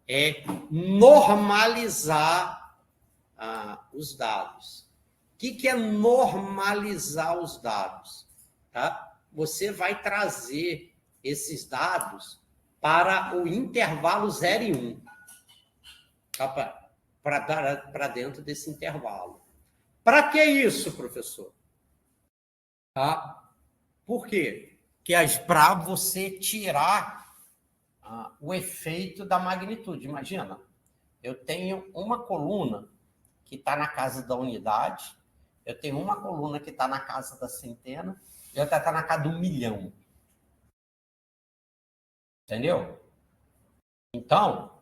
É normalizar os dados. O que é normalizar os dados? Tá? Você vai trazer esses dados para o intervalo 0 e 1. Tá? Para dentro desse intervalo. Para que isso, professor? Tá? Por quê? Para você tirar o efeito da magnitude. Imagina, eu tenho uma coluna que está na casa da unidade, eu tenho uma coluna que está na casa da centena, e outra está na casa do 1.000.000. Entendeu? Então,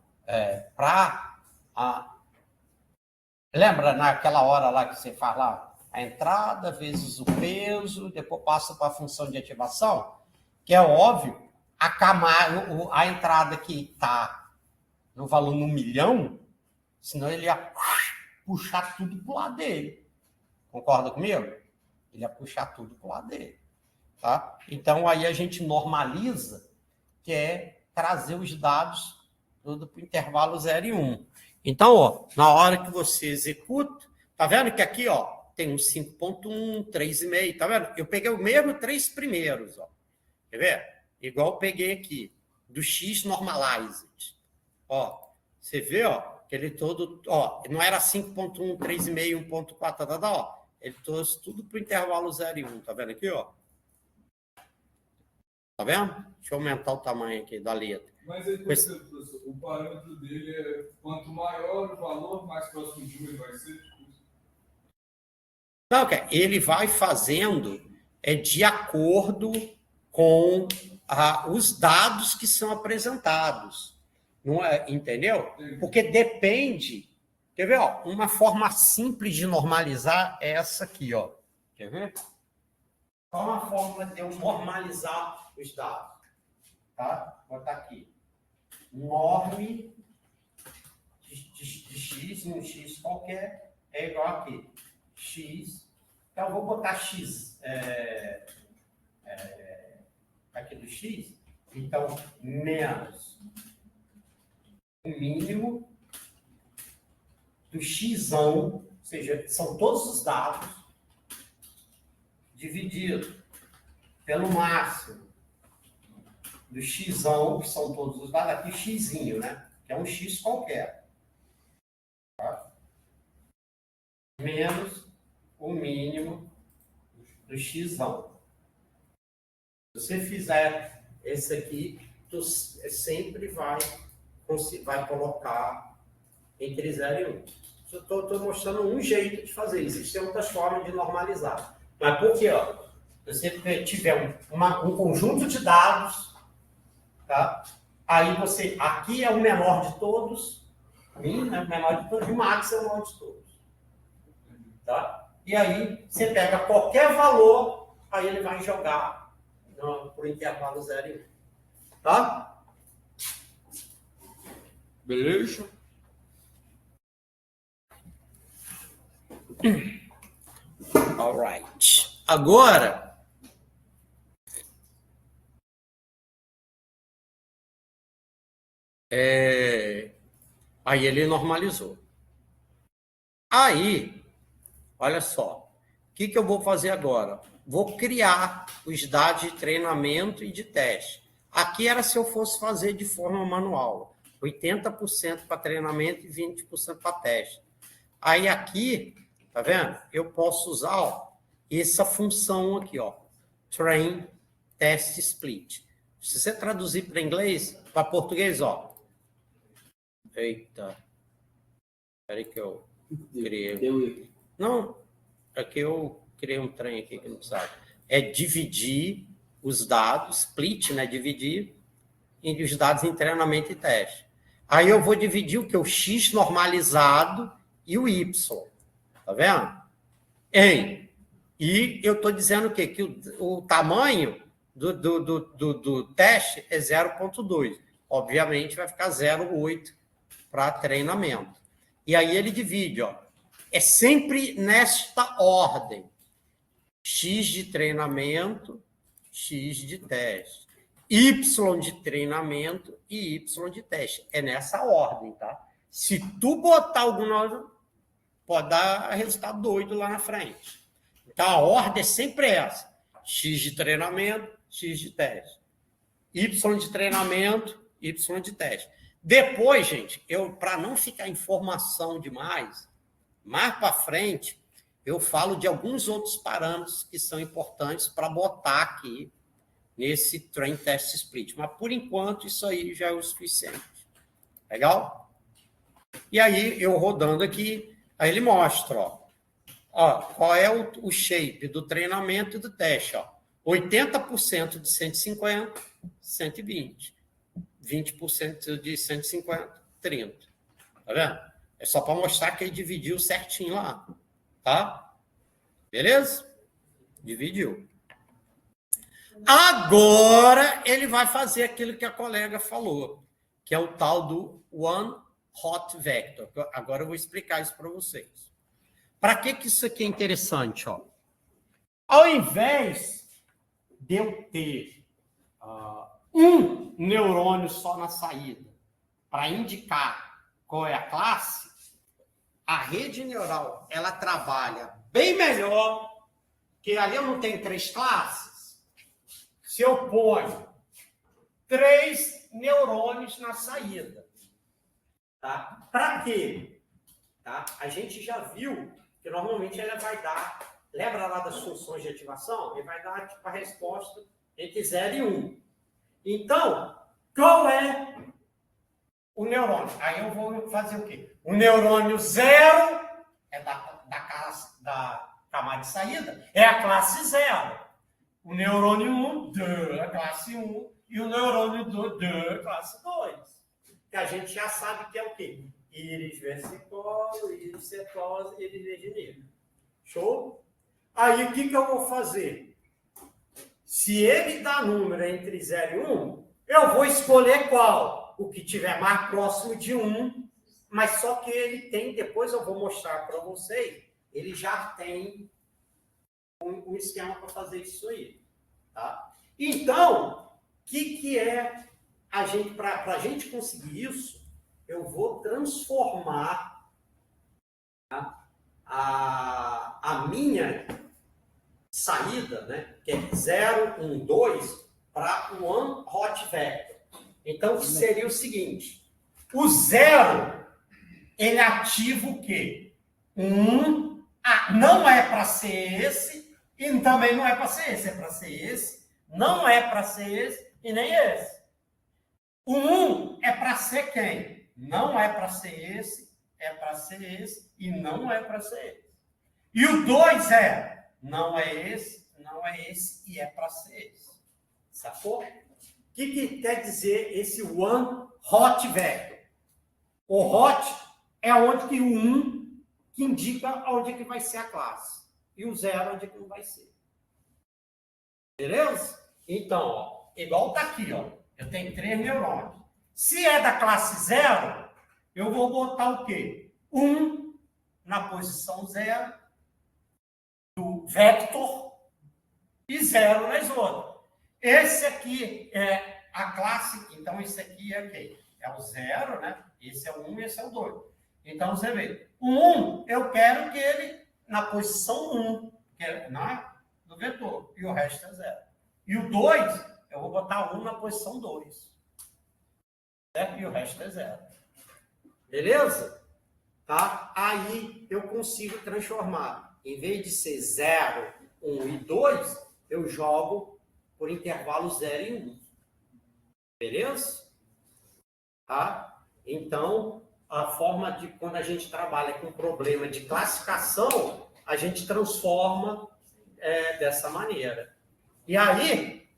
lembra naquela hora lá que você faz lá, a entrada vezes o peso, depois passa para a função de ativação, que é óbvio, a entrada que está no valor no 1.000.000, senão ele ia puxar tudo para o lado dele. Concorda comigo? Ele ia puxar tudo para o lado dele. Tá? Então, aí a gente normaliza, que é trazer os dados tudo para o intervalo 0 e 1. Então, ó, na hora que você executa, tá vendo que aqui, ó, tem um 5.1, 3,5, tá vendo? Eu peguei o mesmo 3 primeiros, ó. Quer ver? Igual eu peguei aqui, do X normalized. Ó, você vê, ó, que ele todo, ó, não era 5.1, 3,5, 1.4, ó. Ele trouxe tudo para o intervalo 0 e 1, tá vendo aqui, ó? Tá vendo? Deixa eu aumentar o tamanho aqui da letra. Mas aí, professor, o parâmetro dele é quanto maior o valor, mais próximo de 1 ele vai ser? Não, ele vai fazendo de acordo com os dados que são apresentados. Não é, entendeu? Porque depende. Quer ver? Ó, uma forma simples de normalizar é essa aqui, ó. Quer ver? Qual uma forma de eu normalizar os dados? Tá? Vou botar aqui. Norme de X, um X qualquer, é igual aqui. X. Então, eu vou botar X aqui do X. Então, menos o mínimo do Xão, ou seja, são todos os dados, dividido pelo máximo do Xão, que são todos os dados, aqui Xzinho, né? Que é um X qualquer. Tá? Menos o mínimo do Xão. Se você fizer esse aqui, tu sempre vai colocar entre 0 e 1. Estou mostrando um jeito de fazer. Existem outras formas de normalizar. Mas por quê? Ó? Se você tiver um conjunto de dados, tá? Aí você, aqui é o menor de todos, min, né? O menor de todos, e o max é o menor de todos. Tá? E aí você pega qualquer valor, aí ele vai jogar por intervalo 0 e 1. Tá? Beleza? Alright. Agora, aí ele normalizou. Aí, olha só, o que eu vou fazer agora? Vou criar os dados de treinamento e de teste. Aqui era se eu fosse fazer de forma manual. 80% para treinamento e 20% para teste. Aí aqui, tá vendo? Eu posso usar, ó, essa função aqui, ó, train test split. Se você traduzir para inglês, para português, ó. Eita. Espera que eu criei. Não, aqui eu criei um trem aqui que não precisava. É dividir os dados, split, né? Dividir os dados em treinamento e teste. Aí eu vou dividir o que? O X normalizado e o Y. Tá vendo? E eu estou dizendo o quê? Que o tamanho do teste é 0,2. Obviamente vai ficar 0,8 para treinamento. E aí ele divide, ó. É sempre nesta ordem. X de treinamento, X de teste. Y de treinamento e Y de teste. É nessa ordem, tá? Se tu botar alguma, pode dar resultado doido lá na frente. Então, a ordem é sempre essa. X de treinamento, X de teste. Y de treinamento, Y de teste. Depois, gente, para não ficar informação demais, mais para frente, eu falo de alguns outros parâmetros que são importantes para botar aqui nesse Train Test Split. Mas, por enquanto, isso aí já é o suficiente. Legal? E aí, eu rodando aqui, aí ele mostra, ó, qual é o shape do treinamento e do teste. Ó. 80% de 150, 120. 20% de 150, 30. Tá vendo? É só para mostrar que ele dividiu certinho lá. Tá? Beleza? Dividiu. Agora ele vai fazer aquilo que a colega falou, que é o tal do One Hot Vector. Agora eu vou explicar isso para vocês. Para que isso aqui é interessante? Ó? Ao invés de eu ter um neurônio só na saída para indicar qual é a classe, a rede neural ela trabalha bem melhor, que ali eu não tenho 3 classes. Se eu ponho 3 neurônios na saída. Tá? Para quê? Tá? A gente já viu que normalmente ela vai dar, lembra lá das funções de ativação? Ele vai dar tipo, a resposta entre 0 e 1. Então, qual é o neurônio? Aí eu vou fazer o quê? O neurônio 0 é da camada de saída, é a classe 0. O neurônio 1, a classe 1, e o neurônio 2, classe 2. Que a gente já sabe que é o quê? Íris versicolo, íris setose, íris virginívoro. Show? Aí o que eu vou fazer? Se ele dá número entre 0 e 1, eu vou escolher qual? O que tiver mais próximo de 1, mas só que ele tem, depois eu vou mostrar para vocês, ele já tem um esquema para fazer isso aí. Tá? Então, o que é a gente, para a gente conseguir isso, eu vou transformar a minha saída, né, que é 0, 1, 2, para o One Hot Vector. Então, seria o seguinte, o 0, ele ativa o quê? 1, não é para ser esse, e também não é para ser esse, é para ser esse, não é para ser esse, e nem esse. O 1 é para ser quem? Não é para ser esse, é para ser esse e não é para ser esse. E o 2 não é esse, não é esse e é para ser esse. Sacou? O que quer dizer esse one hot vector? O hot é onde que o 1 que indica onde é que vai ser a classe. E o 0 onde é que não vai ser. Beleza? Então, ó, igual tá aqui, ó. Eu tenho 3 neurônios. Se é da classe 0, eu vou botar o quê? 1 na posição 0 do vector e 0 nas outras. Esse aqui é a classe, então esse aqui é quem? É o 0, né? Esse é o 1 e esse é o 2. Então, você vê, o 1, eu quero que ele na posição 1, que é do vetor, e o resto é 0. E o 2, eu vou botar 1 na posição 2. Certo? E o resto é 0. Beleza? Tá? Aí eu consigo transformar. Em vez de ser 0, 1 e 2, eu jogo por intervalo 0 e 1. Beleza? Tá? Então, a forma de quando a gente trabalha com problema de classificação, a gente transforma dessa maneira. E aí,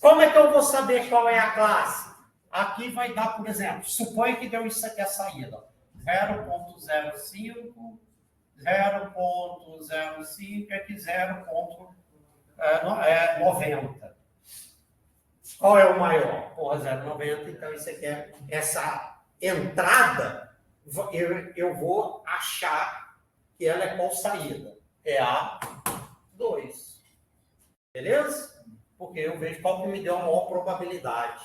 como é que eu vou saber qual é a classe? Aqui vai dar, por exemplo, suponha que deu isso aqui a saída. 0.05, 0.05 aqui 0.90. Qual é o maior? 0.90, então isso aqui é essa entrada, eu vou achar que ela é qual saída? É a 2. Beleza? Porque eu vejo qual que me deu a maior probabilidade.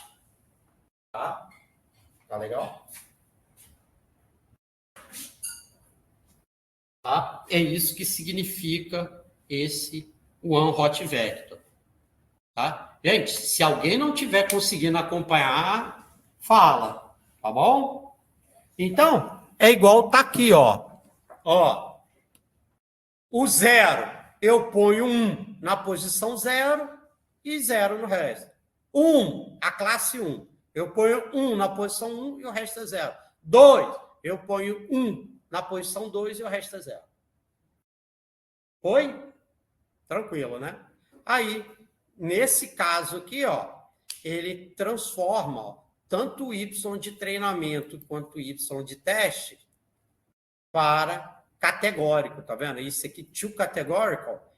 Tá? Tá legal? Tá? É isso que significa esse one hot vector. Tá? Gente, se alguém não estiver conseguindo acompanhar, fala. Tá bom? Então, é igual tá aqui, ó. Ó. O 0, eu ponho 1 na posição 0 e 0 no resto. 1, a classe 1. Eu ponho 1 na posição 1 e o resto é 0. 2, eu ponho 1 na posição 2 e o resto é 0. Foi? Tranquilo, né? Aí, nesse caso aqui, ó, ele transforma, ó, tanto o Y de treinamento quanto o Y de teste para categórico, tá vendo? Isso aqui, to categorical,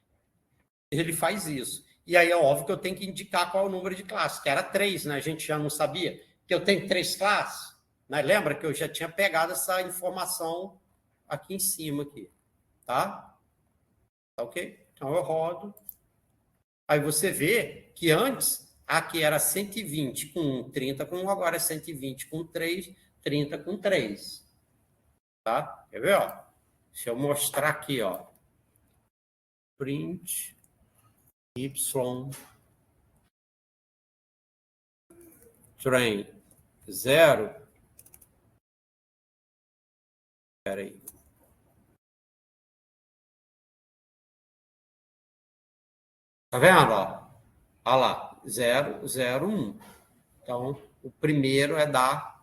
ele faz isso. E aí é óbvio que eu tenho que indicar qual é o número de classes, que era 3, né? A gente já não sabia que eu tenho 3 classes, né? Lembra que eu já tinha pegado essa informação aqui em cima, aqui, tá? Tá ok? Então eu rodo. Aí você vê que antes, aqui era 120 com 1, 30 com 1, agora é 120 com 3, 30 com 3. Tá? Quer ver, ó? Deixa eu mostrar aqui, ó. Print y train 0. Espera aí. Tá vendo, ó? Olha lá, 0, 0, 1. Então, o primeiro é da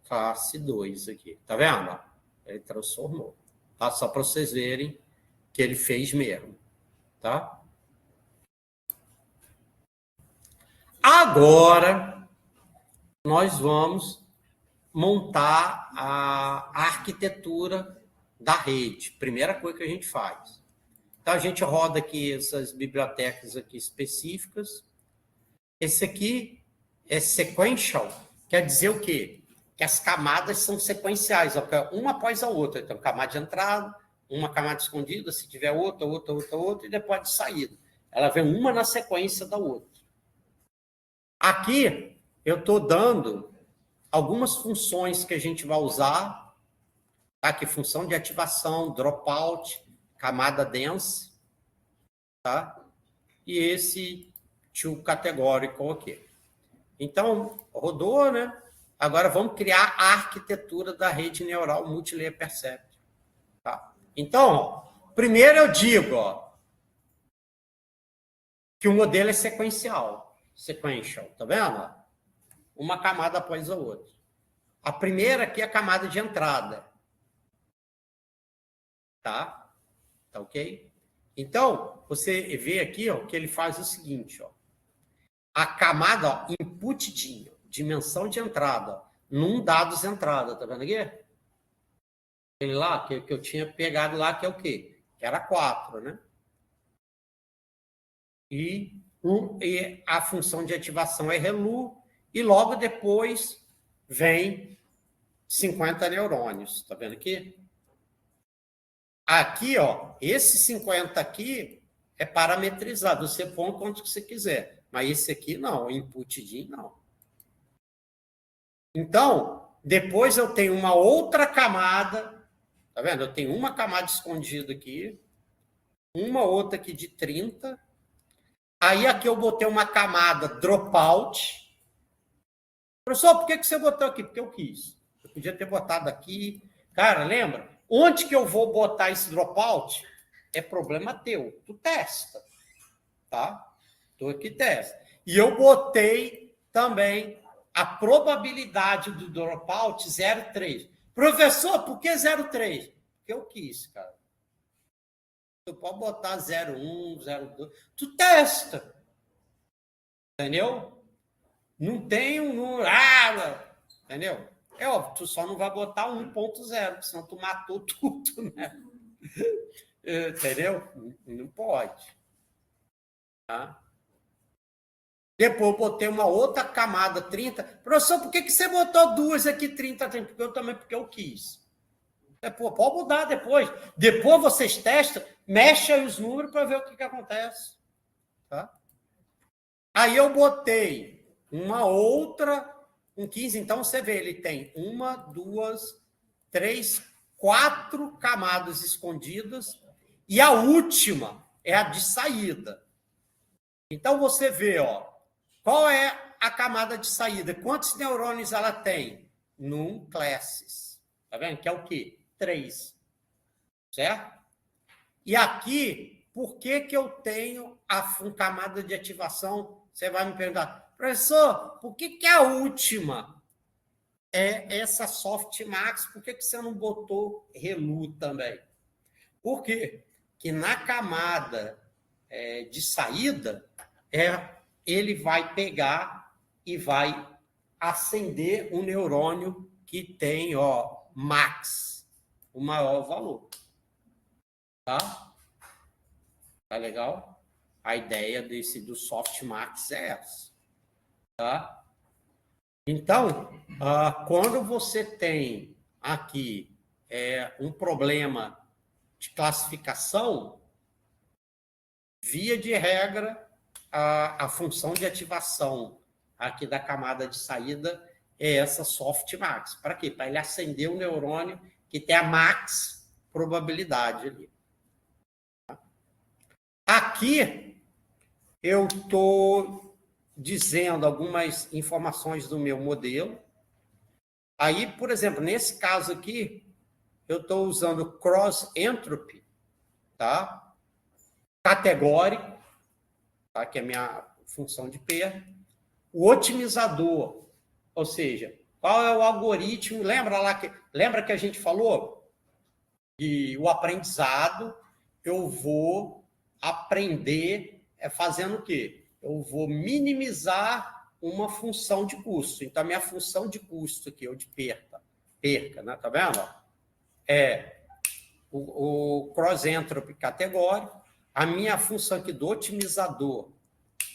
classe 2 aqui. Tá vendo? Ó? Ele transformou. Tá? Só para vocês verem que ele fez mesmo. Tá? Agora, nós vamos montar a arquitetura da rede. Primeira coisa que a gente faz. Então, a gente roda aqui essas bibliotecas aqui específicas. Esse aqui é sequential. Quer dizer o quê? Que as camadas são sequenciais, ó, uma após a outra. Então, camada de entrada, uma camada escondida, se tiver outra, e depois de saída. Ela vem uma na sequência da outra. Aqui, eu estou dando algumas funções que a gente vai usar. Tá? Aqui, função de ativação, dropout, camada densa. Tá? E esse to categórico aqui. Então, rodou, né? Agora vamos criar a arquitetura da rede neural multilayer perception. Tá? Então, ó, primeiro eu digo, ó, que o modelo é sequencial. Sequential, tá vendo? uma camada após a outra. A primeira aqui é a camada de entrada. Tá? Tá ok? Então, você vê aqui, ó, que ele faz o seguinte, ó. A camada, ó, input dimensão de entrada, ó, num dados entrada, tá vendo aqui? Ele lá, que eu tinha pegado lá, que é o quê? Que era 4, né? E a função de ativação é relu, e logo depois vem 50 neurônios, tá vendo aqui? Aqui, ó, esse 50 aqui é parametrizado, você põe quanto você quiser, mas esse aqui não, input DIN não. Então, depois eu tenho uma outra camada, tá vendo? Eu tenho uma camada escondida aqui, uma outra aqui de 30, aí aqui eu botei uma camada dropout. Professor, por que você botou aqui? Porque eu quis. Eu podia ter botado aqui. Cara, lembra? Onde que eu vou botar esse dropout? É problema teu. Tu testa. Tá? Tu aqui testa. E eu botei também a probabilidade do dropout 0,3. Professor, por que 0,3? Porque eu quis, cara. Tu pode botar 0,1, 0,2. Tu testa. Entendeu? Não tem um número. Entendeu? É óbvio, tu só não vai botar 1.0, senão tu matou tudo, né? Entendeu? Não pode. Tá? Depois eu botei uma outra camada 30. Professor, por que você botou duas aqui 30? Porque eu quis. Pode mudar depois. Depois vocês testam, mexem aí os números para ver o que acontece. Tá? Aí eu botei uma outra, um 15. Então você vê, ele tem 1, 2, 3, 4 camadas escondidas. E a última é a de saída. Então você vê, ó, qual é a camada de saída? Quantos neurônios ela tem? Num classes. Tá vendo? Que é o quê? 3. Certo? E aqui, por que eu tenho a camada de ativação? Você vai me perguntar, professor, por que a última é essa softmax? Por que você não botou relu também? Por quê? Que na camada de saída, ele vai pegar e vai acender um neurônio que tem, ó, max, o maior valor. Tá? Tá legal? A ideia do softmax é essa. Tá? Então, quando você tem aqui um problema de classificação, via de regra, a função de ativação aqui da camada de saída é essa softmax. Para quê? Para ele acender o neurônio que tem a max probabilidade ali. Aqui, eu estou dizendo algumas informações do meu modelo. Aí, por exemplo, nesse caso aqui, eu estou usando cross entropy, tá? Categórico, tá? Que é a minha função de perda. O otimizador, ou seja, qual é o algoritmo? Lembra que a gente falou? E o aprendizado, eu vou aprender fazendo o quê? Eu vou minimizar uma função de custo. Então, a minha função de custo aqui, ou de perca, né? Tá vendo? É o cross entropy categórico. A minha função aqui do otimizador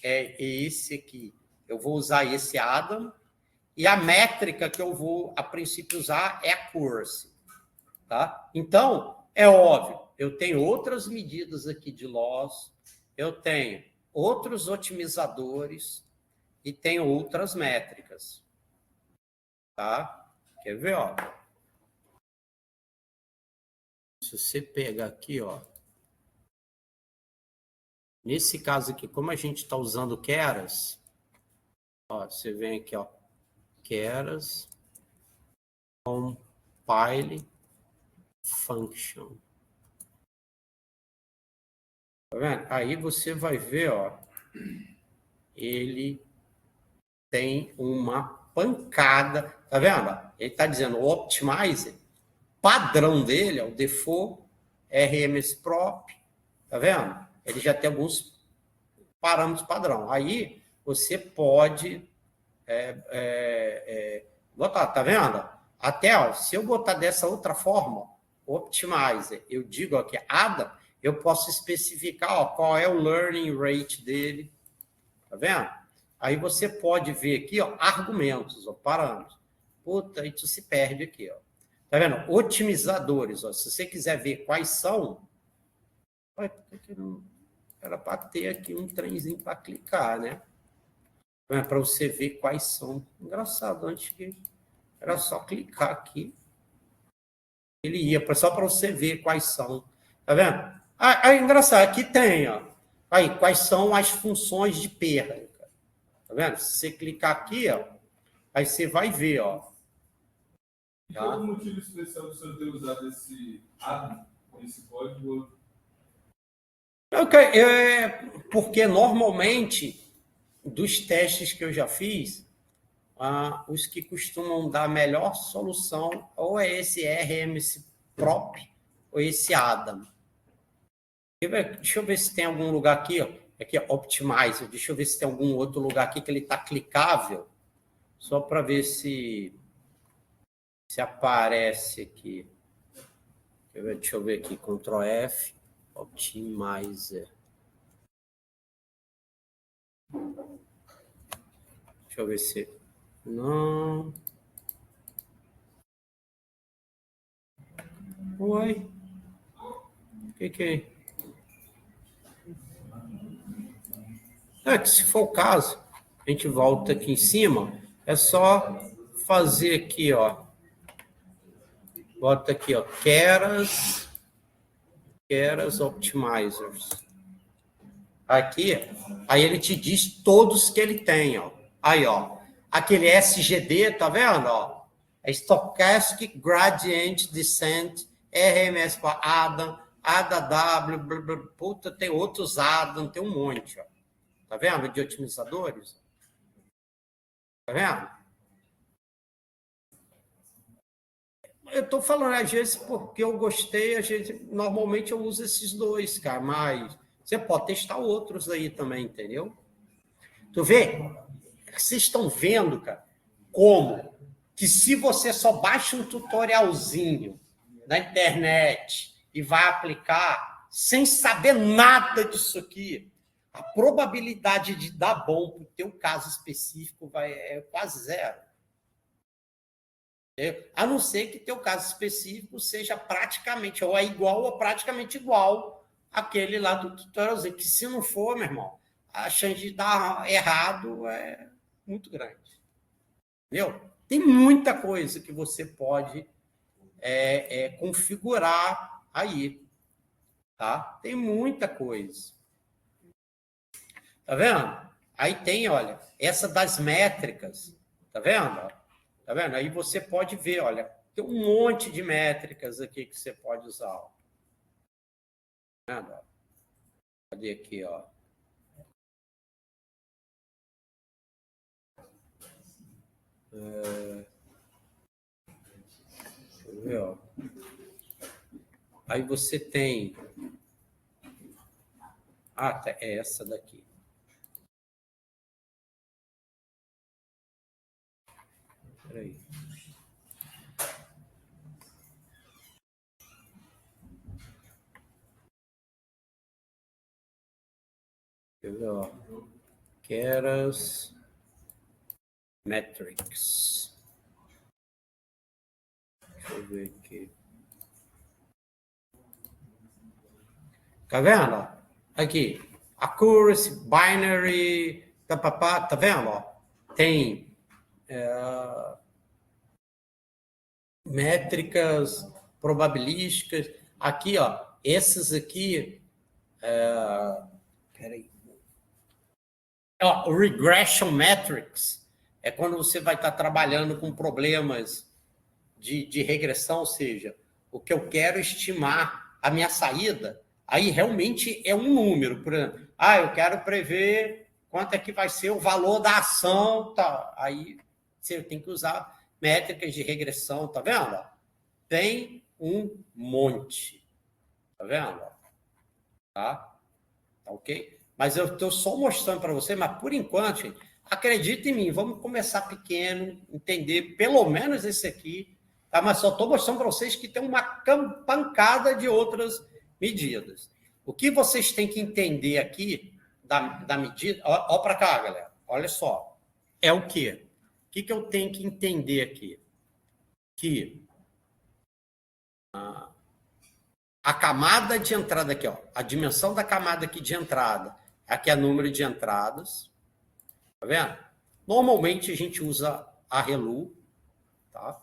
é esse aqui. Eu vou usar esse Adam. E a métrica que eu vou, a princípio, usar é a curse. Tá? Então, é óbvio, eu tenho outras medidas aqui de loss, eu tenho outros otimizadores e tenho outras métricas. Tá? Quer ver? Ó? Se você pegar aqui, ó, nesse caso aqui, como a gente está usando Keras, ó, você vem aqui, ó, Keras, compile, function. Tá vendo? Aí você vai ver, ó, ele tem uma pancada. Tá vendo? Ele está dizendo, o Optimizer, padrão dele é o default, RMS prop, tá vendo? Ele já tem alguns parâmetros padrão. Aí você pode botar, tá vendo? Até, ó, se eu botar dessa outra forma, Optimizer, eu digo aqui, Adam, eu posso especificar, ó, qual é o learning rate dele, tá vendo? Aí você pode ver aqui, ó, argumentos, ó, parâmetros. Puta, aí tu se perde aqui, ó. Tá vendo? Otimizadores, ó, se você quiser ver quais são, era para ter aqui um trenzinho para clicar, né? Para você ver quais são. Engraçado, antes que era só clicar aqui. Ele ia, só para você ver quais são. Tá vendo? Engraçado, aqui tem, ó. Aí, quais são as funções de perda. Tá vendo? Se você clicar aqui, ó, aí você vai ver, ó. Tá? Qual o motivo especial do senhor ter usado esse código? Porque normalmente, dos testes que eu já fiz, os que costumam dar a melhor solução ou é esse RMS prop ou esse Adam. Deixa eu ver se tem algum lugar aqui, ó. Aqui, Optimizer. Deixa eu ver se tem algum outro lugar aqui que ele está clicável, só para ver se aparece aqui. Deixa eu ver aqui, Ctrl F, Optimizer. Deixa eu ver se... Não. Oi. O que é? Que se for o caso, a gente volta aqui em cima, é só fazer aqui, ó. Bota aqui, ó, Keras Optimizers. Aqui, aí ele te diz todos que ele tem, ó. Aí, ó, aquele SGD, tá vendo, ó? É Stochastic Gradient Descent, RMS para Adam, ADAW, puta, tem outros Adam, tem um monte, ó. Tá vendo? De otimizadores. Tá vendo? Eu estou falando, às vezes, porque eu gostei, às vezes, normalmente eu uso esses dois, cara, mas você pode testar outros aí também, entendeu? Tu vê? Vocês estão vendo, cara, como que se você só baixa um tutorialzinho na internet e vai aplicar sem saber nada disso aqui, a probabilidade de dar bom para o teu caso específico é quase zero. A não ser que teu caso específico seja praticamente, ou é igual ou praticamente igual àquele lá do tutorialzinho, que se não for, meu irmão, a chance de dar errado é muito grande. Entendeu? Tem muita coisa que você pode configurar aí. Tá? Tem muita coisa. Tá vendo? Aí tem, olha, essa das métricas. Tá vendo? Tá vendo? Aí você pode ver, olha, tem um monte de métricas aqui que você pode usar. Ó. Tá vendo? Cadê aqui, ó? Deixa eu ver, ó. Aí você tem... é essa daqui. Peraí. Deixa eu ver, ó. Keras Metrics. Deixa eu ver aqui. Tá vendo? Aqui. Accuracy, binary, tá vendo? Ó? Tem métricas probabilísticas. Aqui, ó. Esses aqui... Peraí. Ó, regression metrics é quando você vai estar trabalhando com problemas de regressão, ou seja, o que eu quero estimar a minha saída, aí realmente é um número. Por exemplo, eu quero prever quanto é que vai ser o valor da ação, tá? Aí você tem que usar métricas de regressão, tá vendo? Tem um monte. Tá vendo? Tá ok? Mas eu estou só mostrando para você, mas por enquanto, gente, acredita em mim, vamos começar pequeno, entender pelo menos esse aqui, tá? Mas só estou mostrando para vocês que tem uma pancada de outras medidas. O que vocês têm que entender aqui da medida... Olha para cá, galera. Olha só. É o quê? O que eu tenho que entender aqui? Que a camada de entrada aqui, ó, a dimensão da camada aqui de entrada, aqui é o número de entradas. Tá vendo? Normalmente a gente usa a ReLU, tá?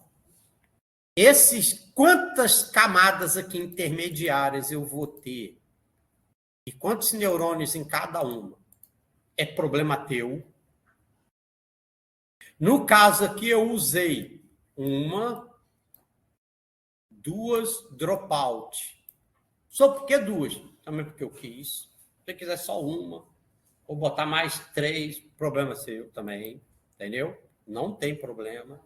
Quantas camadas aqui intermediárias eu vou ter e quantos neurônios em cada uma é problema teu. No caso aqui eu usei 1, 2 dropout. Só porque 2, também porque eu quis. Se você quiser só 1, ou botar mais 3, problema seu também, entendeu? Não tem problema.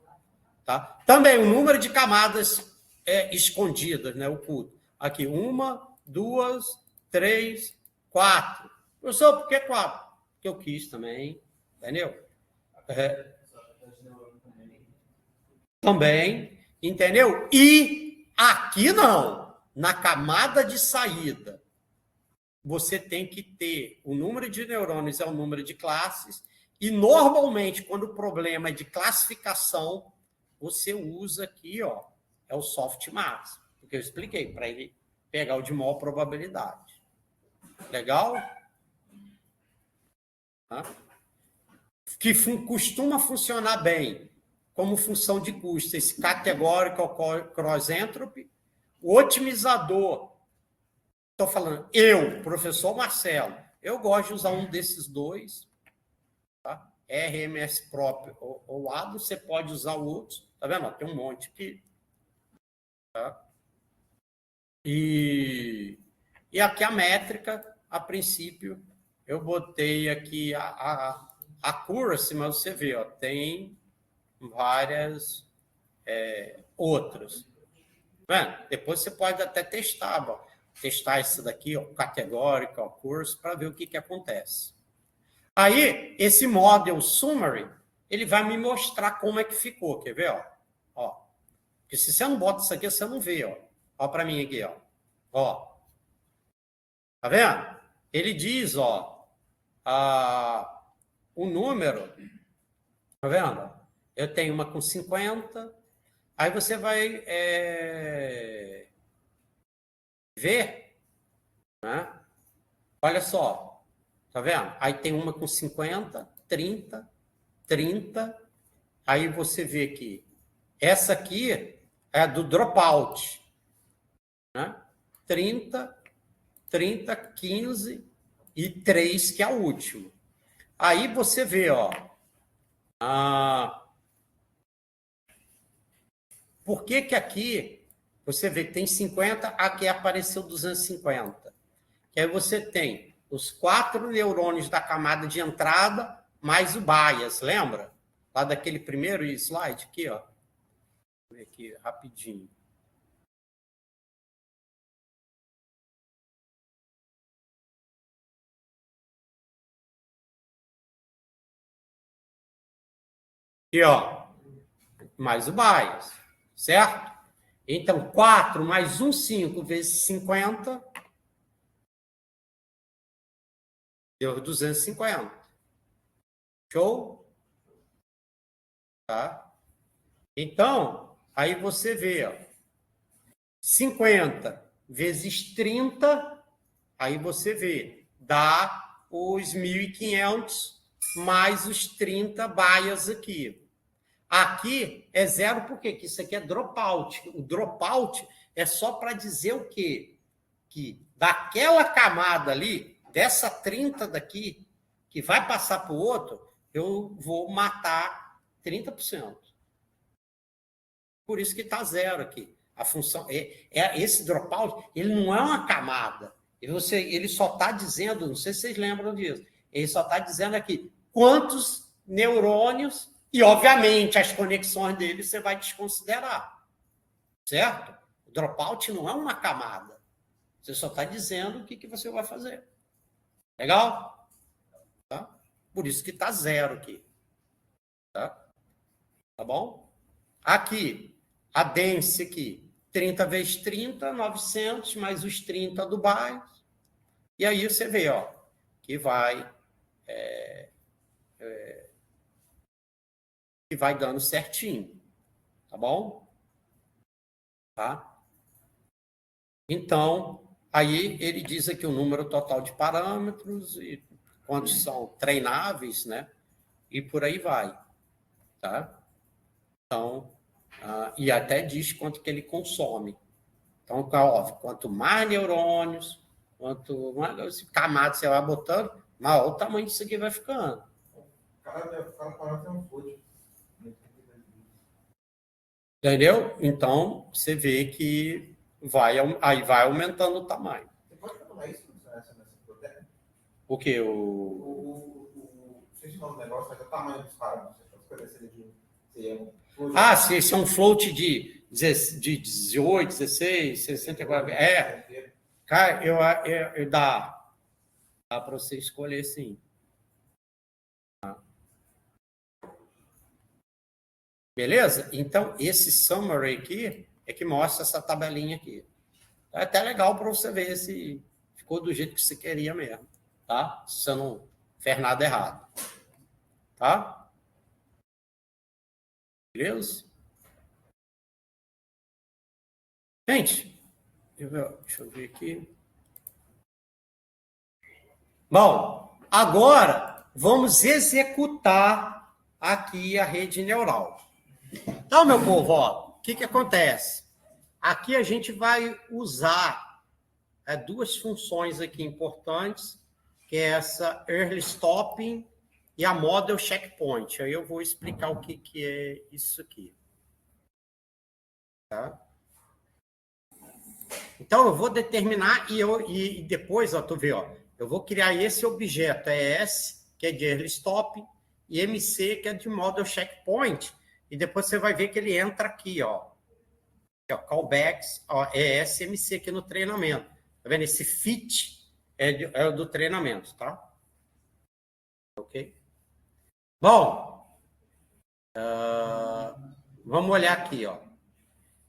Tá? Também o número de camadas escondidas, né? Oculto. Aqui, 1, 2, 3, 4. Professor, por que 4? Porque eu quis também, entendeu? Também, entendeu? E aqui não. Na camada de saída, você tem que ter o número de neurônios, é o número de classes, e normalmente, quando o problema é de classificação, você usa aqui, ó, é o softmax, porque eu expliquei, para ele pegar o de maior probabilidade. Legal? Que costuma funcionar bem como função de custo, esse categórico cross entropy, o otimizador. Estou falando, professor Marcelo, eu gosto de usar um desses dois, tá? RMS próprio ou ADO, você pode usar outros, tá vendo? Tem um monte aqui. Tá? E aqui a métrica, a princípio, eu botei aqui a accuracy, mas você vê, ó, tem várias outras. Tá? Depois você pode até testar, ó. Testar isso daqui, ó, categórico, ó, curso, para ver o que acontece. Aí, esse model summary, ele vai me mostrar como é que ficou, quer ver? Ó. Porque se você não bota isso aqui, você não vê. Ó para mim aqui. Ó. Tá vendo? Ele diz, ó, o número. Tá vendo? Eu tenho uma com 50. Aí você vai ver, né? Olha só, tá vendo? Aí tem uma com 50, 30, 30. Aí você vê que essa aqui é do dropout, né? 30, 30, 15 e 3, que é o último. Aí você vê, ó, por que aqui você vê que tem 50, aqui apareceu 250. Que aí você tem os 4 neurônios da camada de entrada, mais o bias, lembra? Lá daquele primeiro slide aqui, ó. Vou ver aqui rapidinho. Aqui, ó. Mais o bias, certo? Então, 4 mais 1, 5 vezes 50 deu 250. Show? Tá? Então, aí você vê, ó, 50 vezes 30, aí você vê, dá os 1.500 mais os 30 bias aqui. Aqui é zero, por quê? Porque isso aqui é dropout. O dropout é só para dizer o quê? Que daquela camada ali, dessa 30 daqui, que vai passar para o outro, eu vou matar 30%. Por isso que está zero aqui. A função esse dropout, ele não é uma camada. Ele só está dizendo, não sei se vocês lembram disso, ele só está dizendo aqui quantos neurônios E, obviamente, as conexões dele você vai desconsiderar. Certo? O dropout não é uma camada. Você só está dizendo o que você vai fazer. Legal? Tá? Por isso que está 0 aqui. Tá? Tá bom? Aqui, a dense aqui. 30 vezes 30, 900, mais os 30 do BAS. E aí você vê, ó, que vai dando certinho. Tá bom? Tá? Então, aí ele diz aqui o número total de parâmetros e quantos são treináveis, né? E por aí vai. Tá? Então, e até diz quanto que ele consome. Então, óbvio, quanto mais neurônios, quanto mais camadas você vai botando, maior o tamanho disso aqui vai ficando. Cada parâmetro é um float. Entendeu? Então, você vê que aí vai aumentando o tamanho. Você pode calcular isso nessa proteína? O quê? Sei lá, o negócio, mas é o tamanho dos parâmetros. Você pode escolher se é um float. Se esse é um float de 18, 16, 64. Cara, dá para você escolher, sim. Beleza? Então, esse summary aqui é que mostra essa tabelinha aqui. É até legal para você ver se ficou do jeito que você queria mesmo. Tá? Se você não fez nada errado. Tá? Beleza? Gente, deixa eu ver aqui. Bom, agora vamos executar aqui a rede neural. Então, meu povo, ó, o que acontece? Aqui a gente vai usar duas funções aqui importantes, que é essa early stopping e a model checkpoint. Aí eu vou explicar o que é isso aqui. Tá? Então, eu vou determinar e depois, ó, tu vê, ó, eu vou criar esse objeto, ES, que é de early stop, e MC, que é de model checkpoint, e depois você vai ver que ele entra aqui, ó. Callbacks, ó, ES, MC aqui no treinamento. Tá vendo? Esse fit é do treinamento, tá? Ok? Bom, vamos olhar aqui, ó.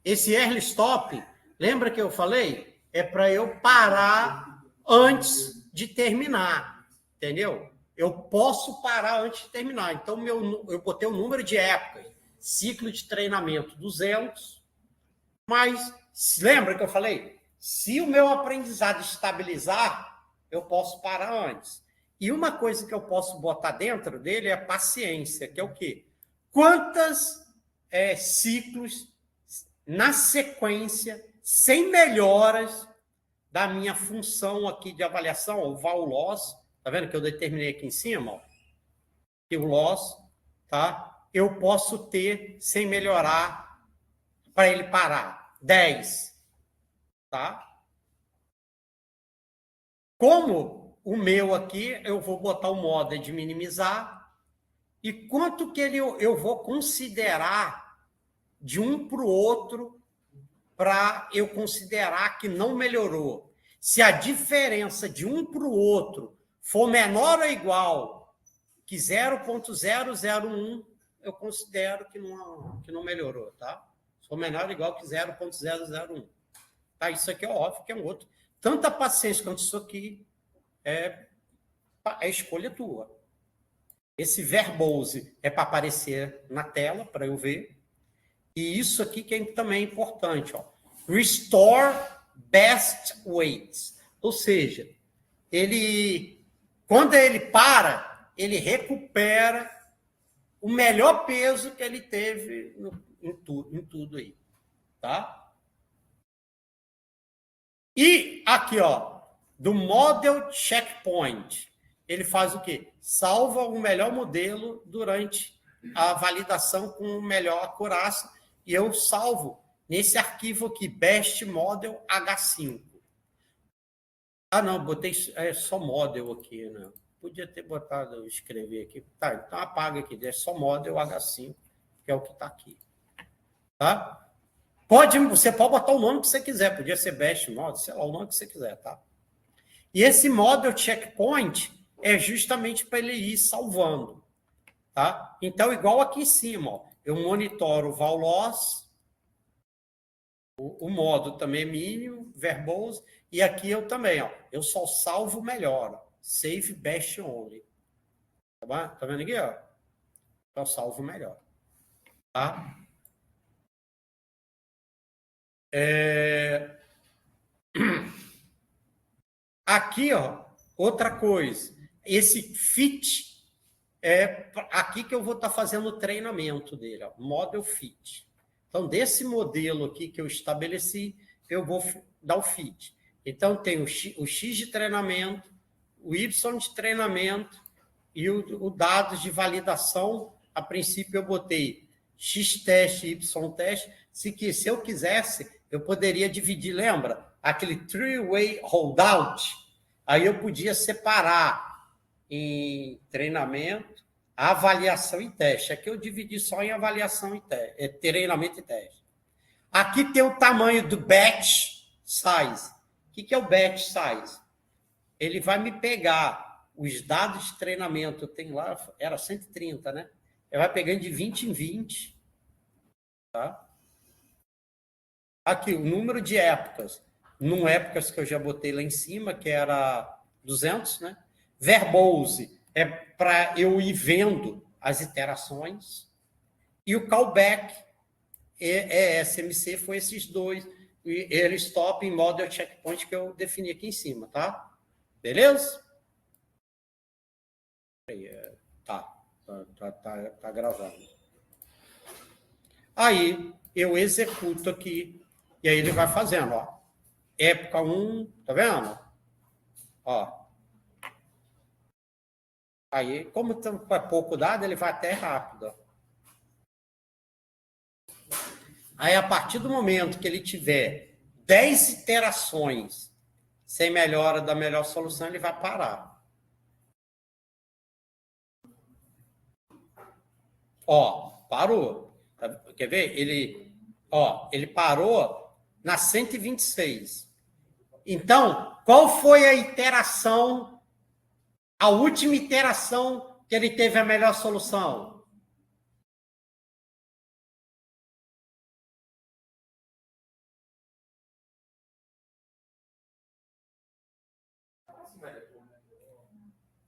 Esse early stop, lembra que eu falei? É para eu parar antes de terminar, entendeu? Eu posso parar antes de terminar. Então, eu botei o número de épocas, ciclo de treinamento 200, mas lembra que eu falei? Se o meu aprendizado estabilizar, eu posso parar antes. E uma coisa que eu posso botar dentro dele é a paciência, que é o quê? Quantos ciclos na sequência, sem melhoras da minha função aqui de avaliação, o val loss, tá vendo que eu determinei aqui em cima? Ó, que o loss, tá? Eu posso ter sem melhorar para ele parar. 10, tá? Como o meu aqui, eu vou botar o modo de minimizar e quanto que eu vou considerar de um para o outro para eu considerar que não melhorou. Se a diferença de um para o outro for menor ou igual que 0,001, eu considero que não melhorou, tá? Se for menor ou igual que 0,001. Tá? Isso aqui é óbvio que é um outro. Tanta paciência quanto isso aqui é escolha tua. Esse verbose é para aparecer na tela, para eu ver. E isso aqui que também é importante, ó. Restore best weights. Ou seja, quando ele para, ele recupera o melhor peso que ele teve em tudo aí. Tá? E aqui, ó, do model checkpoint, ele faz o quê? Salva o melhor modelo durante a validação com melhor acurácia. E eu salvo nesse arquivo aqui, Best Model H5. Não, botei só model aqui, né? podia ter botado, escrever aqui. Tá, então apaga aqui, deixa só model H5, que é o que está aqui. Tá? Você pode botar o nome que você quiser, podia ser Best Model, sei lá, o nome que você quiser, tá? E esse Model Checkpoint é justamente para ele ir salvando, tá? Então, igual aqui em cima, ó, eu monitoro o val loss, o modo também é mínimo, verbose, e aqui eu também, ó, eu só salvo melhor, ó, save best only. Tá bom? Tá vendo aqui, ó? Só salvo melhor. Tá? Aqui, ó, outra coisa. Esse fit é aqui que eu vou estar fazendo o treinamento dele, ó, model fit. Então, desse modelo aqui que eu estabeleci, eu vou dar o fit. Então, tem o X de treinamento, o Y de treinamento e o dados de validação. A princípio, eu botei X teste, Y teste. Se eu quisesse, eu poderia dividir, lembra? Aquele three-way holdout. Aí eu podia separar em treinamento, avaliação e teste. Aqui eu dividi só em avaliação e teste, treinamento e teste. Aqui tem o tamanho do batch size. O que é o batch size? Ele vai me pegar os dados de treinamento, tem lá, era 130, né? Ele vai pegando de 20 em 20. Tá? Aqui, o número de épocas. Épocas que eu já botei lá em cima, que era 200, né? Verbose é para eu ir vendo as iterações. E o callback, SMC, foi esses dois. Ele stop em model checkpoint que eu defini aqui em cima, tá? Beleza? Tá gravando. Aí, eu executo aqui, e aí ele vai fazendo, ó. Época 1, tá vendo? Ó. Aí, como é pouco dado, ele vai até rápido. Aí, a partir do momento que ele tiver 10 iterações sem melhora da melhor solução, ele vai parar. Ó, parou. Quer ver? Ele parou na 126. Então, qual foi a iteração, a última iteração que ele teve a melhor solução?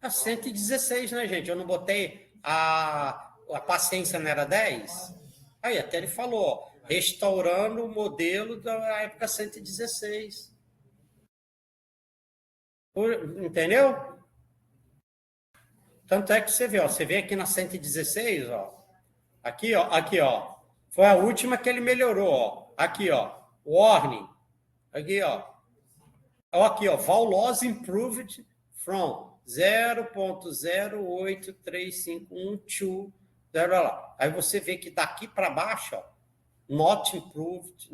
A 116, né, gente? Eu não botei a paciência, não era 10? Aí até ele falou, ó, restaurando o modelo da época 116. Entendeu? Tanto é que você vê, ó, você vem aqui na 116, ó. Aqui, ó. Foi a última que ele melhorou, ó. Aqui, ó. Warning. Aqui, ó. Aqui, ó. Val loss improved from 0.083512. Aí você vê que daqui para baixo, ó, not improved.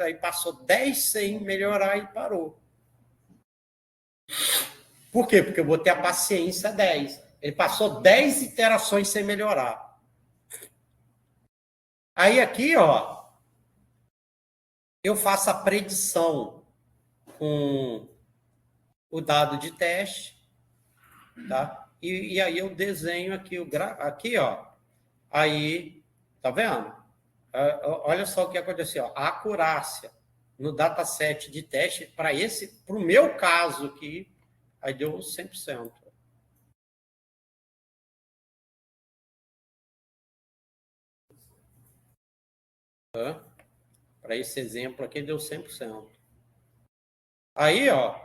Aí passou 10 sem melhorar e parou. Por quê? Porque eu botei a paciência 10. Ele passou 10 iterações sem melhorar. Aí aqui, ó, eu faço a predição com o dado de teste, tá? E aí eu desenho aqui, aqui, ó. Aí, tá vendo? Olha só o que aconteceu. A acurácia no dataset de teste, para o meu caso aqui, aí deu 100%. Para esse exemplo aqui, deu 100%. Aí, ó,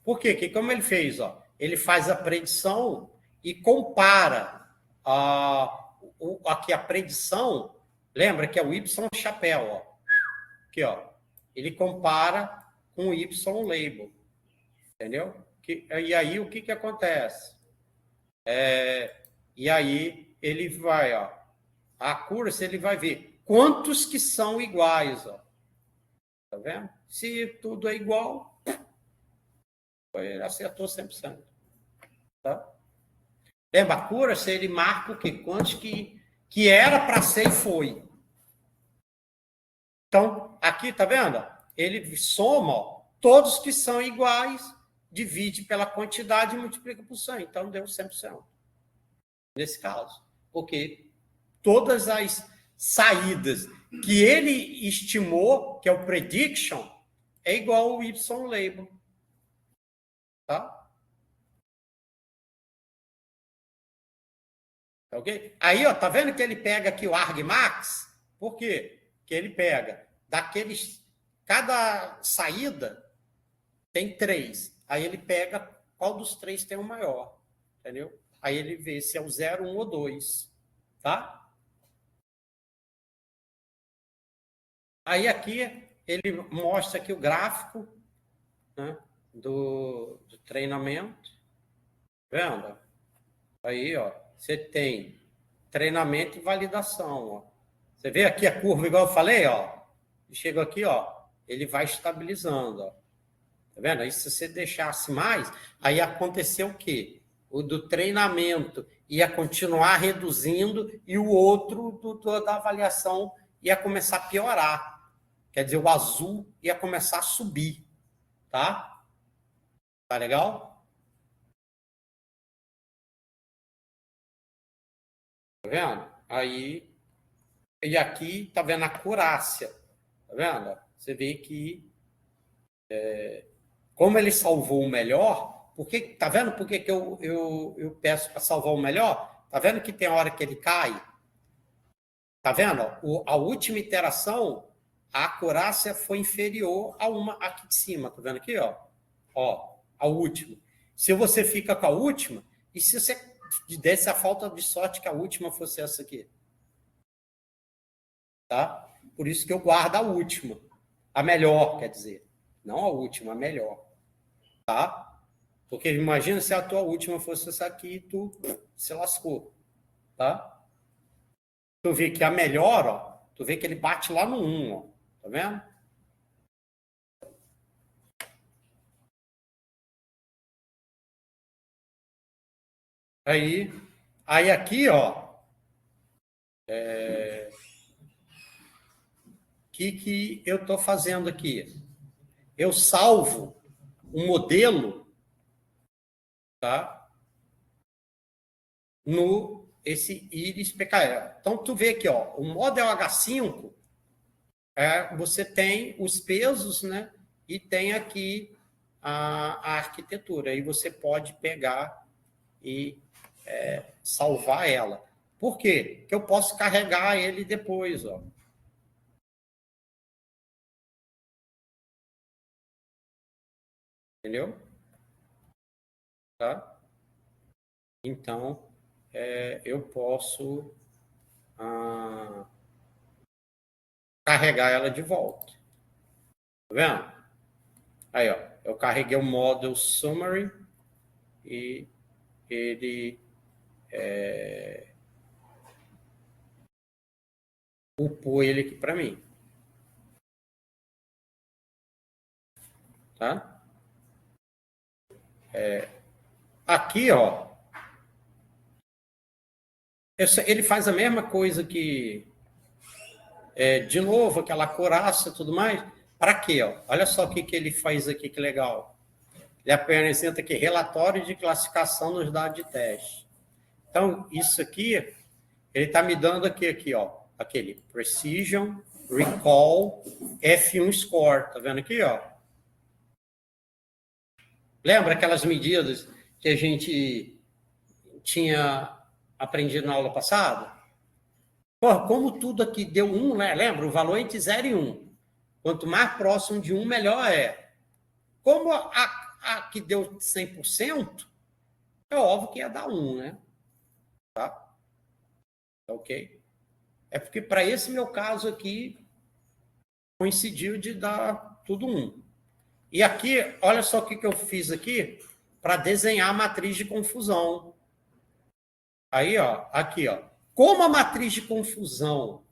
por quê? Que como ele fez? Ó, ele faz a predição e compara aqui a predição, lembra que é o Y chapéu, ó. Aqui, ó. Ele compara com o Y label. Entendeu? E aí, o que acontece? E aí, ele vai, ó. A accuracy, ele vai ver quantos que são iguais, ó. Tá vendo? Se tudo é igual, ele acertou 100%. Tá? Lembra, a accuracy, ele marca o quê? Quantos que era para ser e foi. Então, aqui, tá vendo? Ele soma, ó, todos que são iguais, divide pela quantidade e multiplica por 100. Então, deu 100%. Nesse caso. Porque todas as saídas que ele estimou, que é o prediction, é igual ao Y-label. Tá? Ok? Aí, ó, tá vendo que ele pega aqui o argmax? Por quê? Que ele pega daqueles... Cada saída tem 3. Aí ele pega qual dos 3 tem o maior. Entendeu? Aí ele vê se é o 0, 1 ou 2. Tá? Aí aqui ele mostra aqui o gráfico, né, do treinamento. Vendo? Aí, ó, você tem treinamento e validação. Ó. Você vê aqui a curva, igual eu falei, ó. Chega aqui, ó, ele vai estabilizando. Ó. Tá vendo? Aí, se você deixasse mais, aí aconteceu o quê? O do treinamento ia continuar reduzindo e o outro da avaliação ia começar a piorar. Quer dizer, o azul ia começar a subir. Tá? Tá legal? Tá vendo? Aí, e aqui, tá vendo a acurácia. Tá vendo? Você vê que, como ele salvou o melhor, tá vendo por que eu peço para salvar o melhor? Tá vendo que tem hora que ele cai? Tá vendo? A última iteração, a acurácia foi inferior a uma aqui de cima. Tá vendo aqui? Ó, a última. Se você fica com a última, e se você desse a falta de sorte que a última fosse essa aqui? Tá? Por isso que eu guardo a última. A melhor, quer dizer. Não a última, a melhor. Tá? Porque imagina se a tua última fosse essa aqui e tu se lascou. Tá? Tu vê que a melhor, ó, tu vê que ele bate lá no 1, ó. Tá vendo? Aí aqui, ó, que eu estou fazendo aqui? Eu salvo um modelo, tá? No esse íris PKE. Então, tu vê aqui, ó, o Model H5, você tem os pesos, né? E tem aqui a arquitetura. Aí você pode pegar e salvar ela. Por quê? Porque eu posso carregar ele depois, ó. Entendeu? Tá? Então, eu posso carregar ela de volta. Tá vendo? Aí, ó, eu carreguei o Model Summary e ele upou ele aqui para mim. Tá? Aqui, ó, ele faz a mesma coisa que, de novo, aquela coraça e tudo mais. Para quê? Ó? Olha só o que ele faz aqui, que legal. Ele apresenta aqui relatório de classificação nos dados de teste. Então, isso aqui, ele está me dando aqui, ó, aquele Precision, Recall, F1 Score. Tá vendo aqui, ó? Lembra aquelas medidas que a gente tinha aprendido na aula passada? Pô, como tudo aqui deu 1, né? Lembra? O valor é entre 0 e 1. Quanto mais próximo de 1, melhor é. Como a que deu 100%, é óbvio que ia dar 1, né? Tá? Ok? É porque para esse meu caso aqui, coincidiu de dar tudo 1. E aqui, olha só o que eu fiz aqui para desenhar a matriz de confusão. Aí, ó, aqui, ó. Como a matriz de confusão,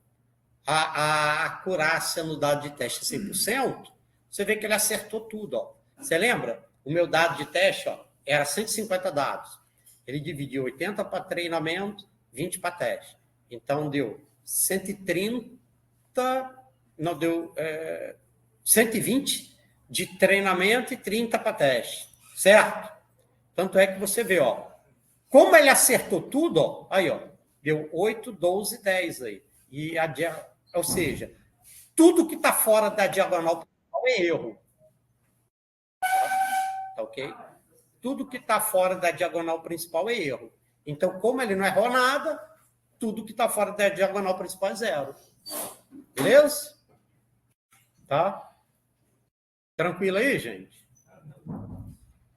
a acurácia no dado de teste é 100%, você vê que ele acertou tudo, ó. Você lembra? O meu dado de teste, ó, era 150 dados. Ele dividiu 80 para treinamento, 20 para teste. Então, deu 130, não deu 120 de treinamento e 30 para teste. Certo? Tanto é que você vê, ó, como ele acertou tudo, ó, aí, ó, deu 8, 12, 10 aí. E ou seja, tudo que está fora da diagonal principal é erro. Tá ok? Tudo que está fora da diagonal principal é erro. Então, como ele não errou nada, tudo que está fora da diagonal principal é zero. Beleza? Tá? Tranquilo aí, gente?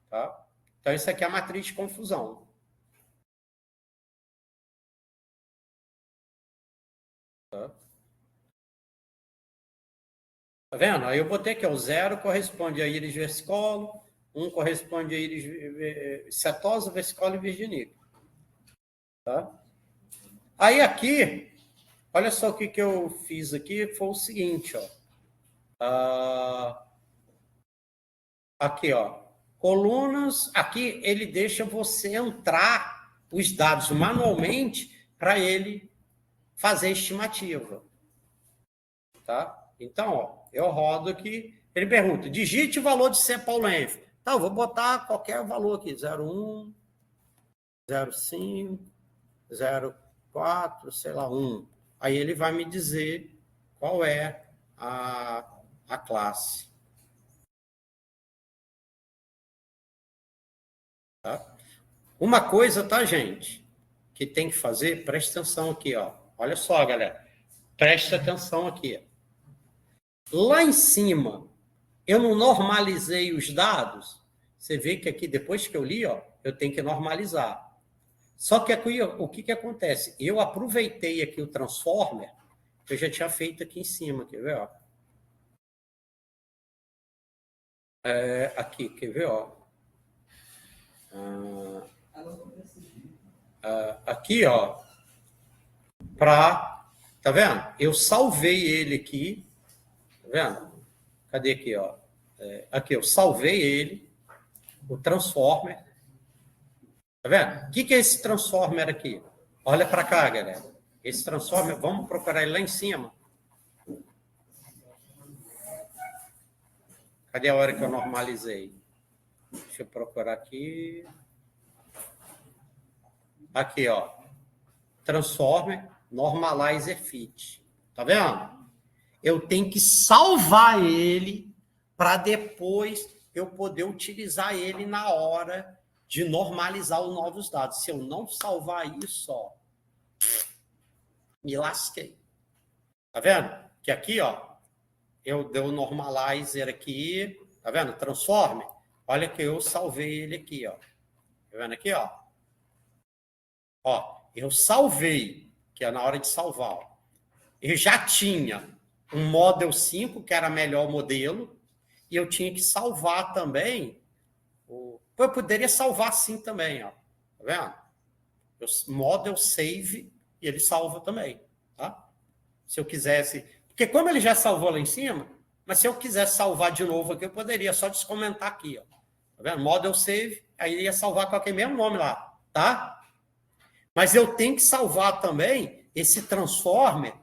Tá? Então, isso aqui é a matriz de confusão. Tá? Tá vendo? Aí eu botei aqui, o 0 corresponde a íris versicolo, 1 corresponde a íris setosa, versicolo e virginícola. Tá? Aí aqui, olha só o que eu fiz aqui, foi o seguinte, ó. Aqui, ó. Colunas, aqui ele deixa você entrar os dados manualmente para ele fazer a estimativa. Tá? Então, ó, eu rodo aqui, ele pergunta, digite o valor de C. Paulenf. Então, eu vou botar qualquer valor aqui, 0,1, 0,5, 0,4, sei lá, 1. Aí ele vai me dizer qual é a classe. Tá? Uma coisa, tá, gente, que tem que fazer, presta atenção aqui, ó. Olha só, galera. Presta atenção aqui. Lá em cima, eu não normalizei os dados. Você vê que aqui, depois que eu li, ó, eu tenho que normalizar. Só que aqui, o que acontece? Eu aproveitei aqui o transformer que eu já tinha feito aqui em cima. Quer ver? Ó? Aqui, quer ver? Ó? Aqui, ó. Tá vendo? Eu salvei ele aqui. Tá vendo? Cadê aqui, ó? Aqui, eu salvei ele, o transformer. Tá vendo? O que é esse transformer aqui? Olha para cá, galera. Esse transformer, vamos procurar ele lá em cima. Cadê a hora que eu normalizei? Deixa eu procurar aqui. Aqui, ó. Transformer, normalizer fit. Tá vendo? Eu tenho que salvar ele para depois eu poder utilizar ele na hora de normalizar os novos dados. Se eu não salvar isso, ó, me lasquei. Tá vendo? Que aqui, ó, eu dei o normalizer aqui, tá vendo? Transformer. Olha que eu salvei ele aqui, ó. Tá vendo aqui, ó? Ó, eu salvei, que é na hora de salvar, ó. Eu já tinha um Model 5, que era melhor modelo, e eu tinha que salvar também. Eu poderia salvar assim também, ó. Tá vendo? Model save, e ele salva também, tá? Se eu quisesse... Porque como ele já salvou lá em cima, mas se eu quisesse salvar de novo aqui, eu poderia só descomentar aqui, ó. Tá vendo? Model save, aí ele ia salvar com aquele mesmo nome lá, tá? Mas eu tenho que salvar também esse transformer.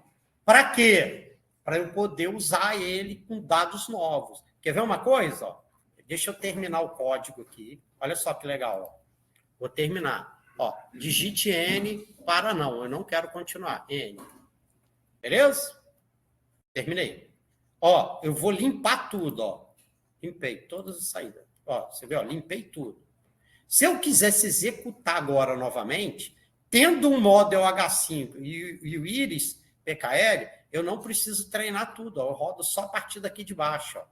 Para quê? Para eu poder usar ele com dados novos. Quer ver uma coisa? Ó? Deixa eu terminar o código aqui. Olha só que legal. Ó. Vou terminar. Ó, digite N para não. Eu não quero continuar. N. Beleza? Terminei. Ó, eu vou limpar tudo. Ó. Limpei todas as saídas. Ó, você vê? Ó, limpei tudo. Se eu quisesse executar agora novamente, tendo um model H5 e o íris PKL, eu não preciso treinar tudo. Ó. Eu rodo só a partir daqui de baixo. Ó.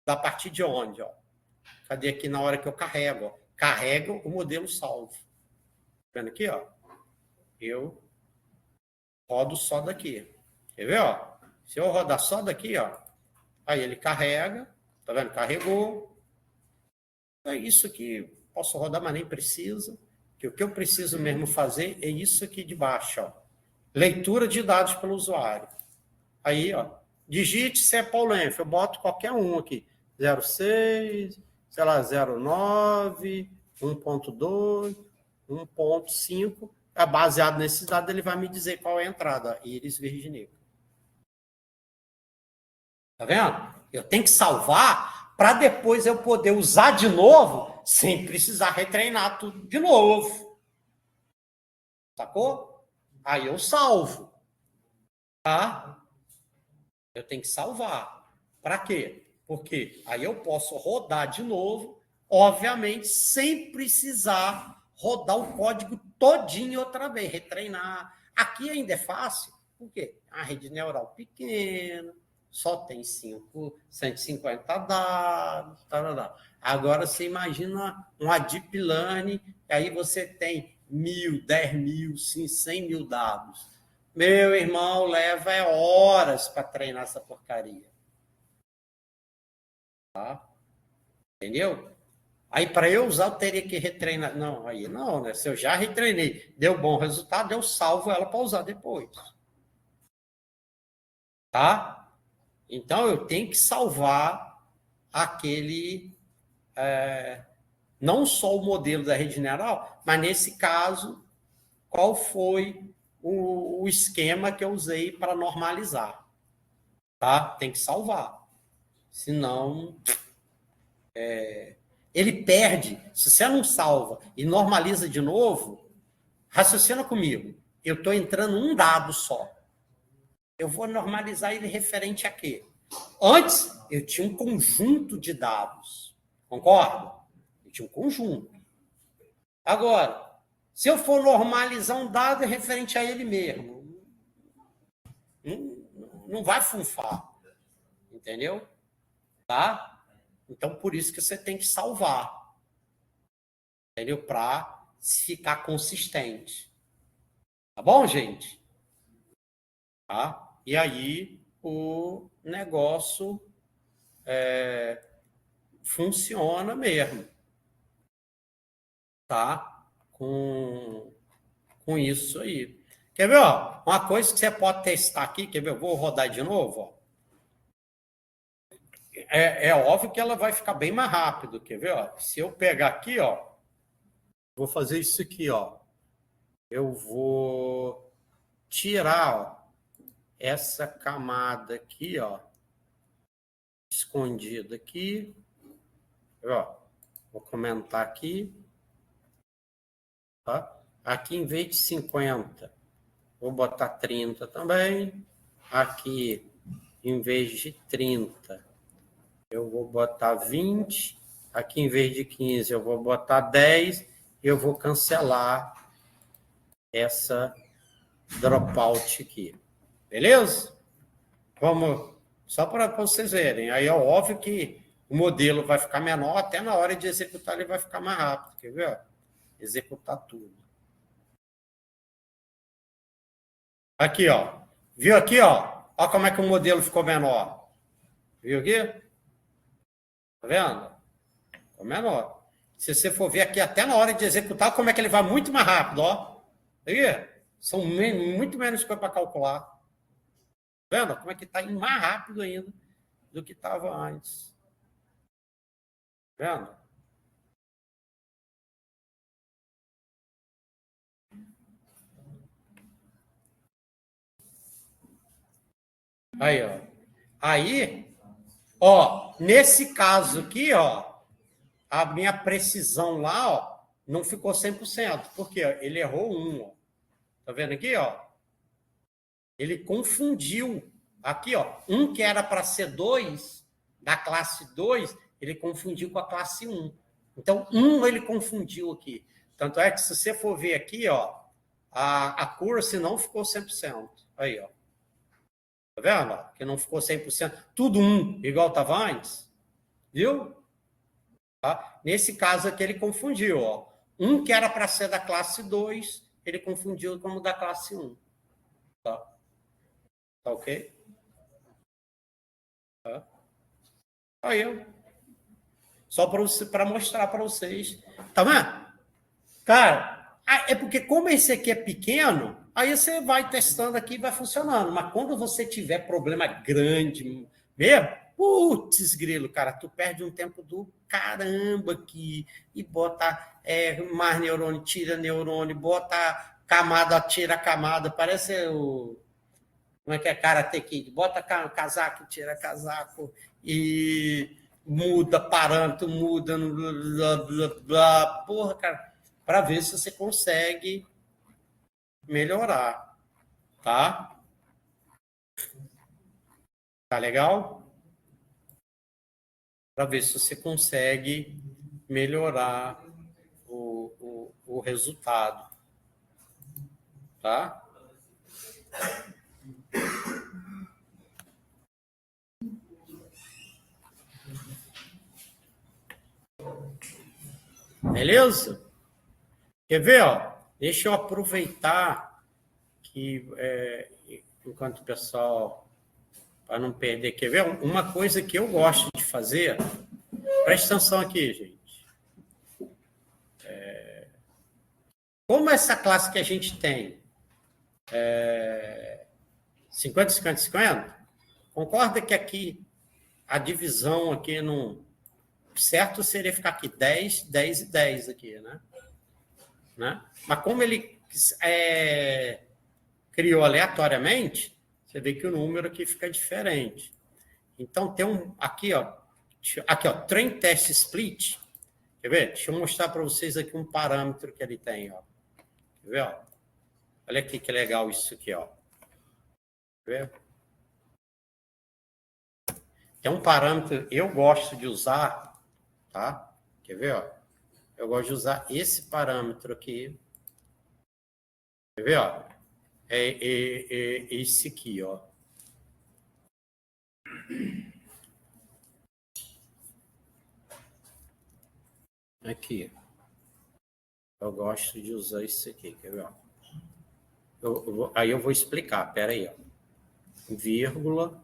Da partir de onde? Ó. Cadê aqui na hora que eu carrego? Ó. Carrego o modelo salvo. Tá vendo aqui? Ó. Eu rodo só daqui. Quer ver? Ó? Se eu rodar só daqui, ó, aí ele carrega. Tá vendo? Carregou. É isso que posso rodar, mas nem precisa. Que o que eu preciso mesmo fazer é isso aqui de baixo. Ó. Leitura de dados pelo usuário. Aí, ó. Digite se é Paulenf. Eu boto qualquer um aqui. 06, sei lá, 09, 1.2. 1.5, baseado nesses dados, ele vai me dizer qual é a entrada, íris virginica. Tá vendo? Eu tenho que salvar para depois eu poder usar de novo sem precisar retreinar tudo de novo. Sacou? Aí eu salvo. Tá? Eu tenho que salvar. Para quê? Porque aí eu posso rodar de novo, obviamente, sem precisar rodar o código todinho outra vez, retreinar. Aqui ainda é fácil, por quê? A rede neural pequena, só tem 150 dados. Agora você imagina uma deep learning, aí você tem 1.000, 10.000, 100.000 dados. Meu irmão, leva horas para treinar essa porcaria. Tá? Entendeu? Aí, para eu usar, eu teria que retreinar. Não, aí não, né? Se eu já retreinei, deu bom resultado, eu salvo ela para usar depois. Tá? Então, eu tenho que salvar aquele... não só o modelo da rede neural, mas, nesse caso, qual foi o esquema que eu usei para normalizar. Tá? Tem que salvar. Senão... ele perde. Se você não salva e normaliza de novo, raciocina comigo. Eu estou entrando um dado só. Eu vou normalizar ele referente a quê? Antes, eu tinha um conjunto de dados. Concorda? Eu tinha um conjunto. Agora, se eu for normalizar um dado, é referente a ele mesmo. Não vai funfar. Entendeu? Tá? Então, por isso que você tem que salvar. Entendeu? Para ficar consistente. Tá bom, gente? Tá? E aí, o negócio funciona mesmo. Tá? Com isso aí. Quer ver? Ó? Uma coisa que você pode testar aqui, quer ver? Eu vou rodar de novo, ó. É óbvio que ela vai ficar bem mais rápido, quer ver? Ó? Se eu pegar aqui, ó, vou fazer isso aqui, ó. Eu vou tirar, ó, essa camada aqui, ó, escondida aqui. Ó, vou comentar aqui. Tá? Aqui, em vez de 50, vou botar 30 também. Aqui, em vez de 30, eu vou botar 20. Aqui, em vez de 15, eu vou botar 10. Eu vou cancelar essa dropout aqui. Beleza? Vamos, só para vocês verem. Aí é óbvio que o modelo vai ficar menor, até na hora de executar ele vai ficar mais rápido. Quer ver? Executar tudo. Aqui, ó. Viu aqui, ó? Olha como é que o modelo ficou menor. Viu aqui? Tá vendo? Ficou menor. Se você for ver aqui, até na hora de executar, como é que ele vai muito mais rápido, ó. Aqui, são muito menos coisa para calcular. Tá vendo? Como é que está indo mais rápido ainda do que estava antes. Tá vendo? Aí, ó. Aí, ó, nesse caso aqui, ó, a minha precisão lá, ó, não ficou 100%. Por quê? Ele errou 1, ó. Tá vendo aqui, ó? Ele confundiu. Aqui, ó, um que era para ser 2, da classe 2, ele confundiu com a classe 1. Então, 1 ele confundiu aqui. Tanto é que, se você for ver aqui, ó, a accuracy não ficou 100%. Aí, ó. Tá vendo? Ó? Que não ficou 100%. Tudo 1, igual estava antes. Viu? Tá? Nesse caso aqui, ele confundiu. Ó. Um que era para ser da classe 2, ele confundiu como da classe 1. Tá? Tá ok? Tá? Aí, ó. Só para mostrar para vocês. Tá vendo? Cara, é porque como esse aqui é pequeno, aí você vai testando aqui e vai funcionando. Mas quando você tiver problema grande mesmo, Putz, grilo, cara, tu perde um tempo do caramba aqui e bota mais neurônio, tira neurônio, bota camada, tira camada, parece o... Como é que é? Karate Kid. Bota casaco, tira casaco e muda parâmetro, muda, blá, blá, blá. Porra, cara, para ver se você consegue melhorar, tá? Tá legal? Para ver se você consegue melhorar o resultado, tá? Beleza? Quer ver, ó? Deixa eu aproveitar que, enquanto o pessoal, para não perder, quer ver? Uma coisa que eu gosto de fazer, presta atenção aqui, gente. Como essa classe que a gente tem 50, 50, 50, concorda que aqui a divisão aqui não... Certo seria ficar aqui 10, 10 e 10 aqui, né? Mas como ele criou aleatoriamente, você vê que o número aqui fica diferente. Então, tem aqui, ó, train test split. Quer ver? Deixa eu mostrar para vocês aqui um parâmetro que ele tem, ó. Quer ver, ó? Olha aqui que legal isso aqui, ó. Quer ver? Tem um parâmetro, eu gosto de usar, tá? Quer ver, ó? Eu gosto de usar esse parâmetro aqui. Quer ver, ó? Esse aqui, ó. Aqui. Eu gosto de usar isso aqui, quer ver? Aí eu vou explicar, pera aí, ó. Vírgula.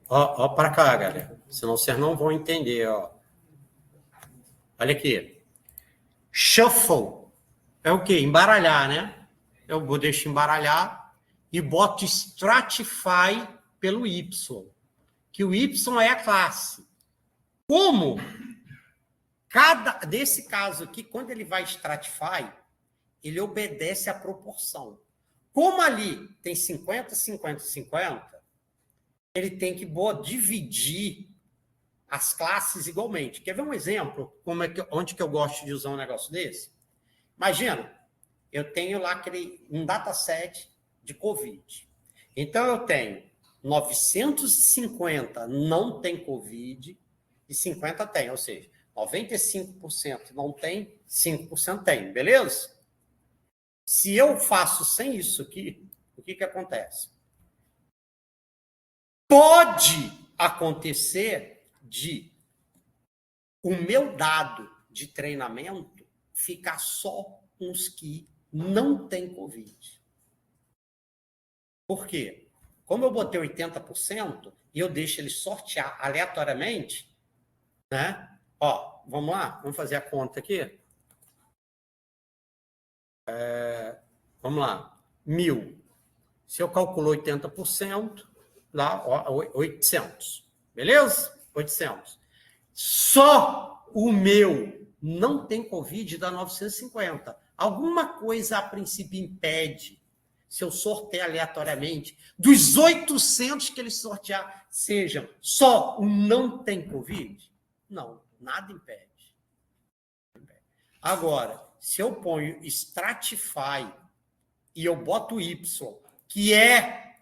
Ó para cá, galera. Senão vocês não vão entender, ó. Olha aqui. Shuffle é o quê? Embaralhar, né? Eu vou deixar embaralhar e boto stratify pelo Y, que o Y é a classe. Como desse caso aqui, quando ele vai stratify, ele obedece à proporção. Como ali tem 50, 50, 50, ele tem que dividir as classes igualmente. Quer ver um exemplo? Onde que eu gosto de usar um negócio desse? Imagina, eu tenho lá um dataset de Covid. Então, eu tenho 950 não tem Covid e 50 tem, ou seja, 95% não tem, 5% tem, beleza? Se eu faço sem isso aqui, o que acontece? Pode acontecer de o meu dado de treinamento ficar só com os que não têm Covid. Por quê? Como eu botei 80% e eu deixo ele sortear aleatoriamente, né? Ó, vamos lá? Vamos fazer a conta aqui? Vamos lá. 1.000. Se eu calculo 80%, dá 800. Beleza? 800. Só o meu não tem Covid, dá 950. Alguma coisa, a princípio, impede, se eu sortear aleatoriamente, dos 800 que ele sortear, sejam só o não tem Covid? Não, nada impede. Agora, se eu ponho stratify e eu boto Y, que é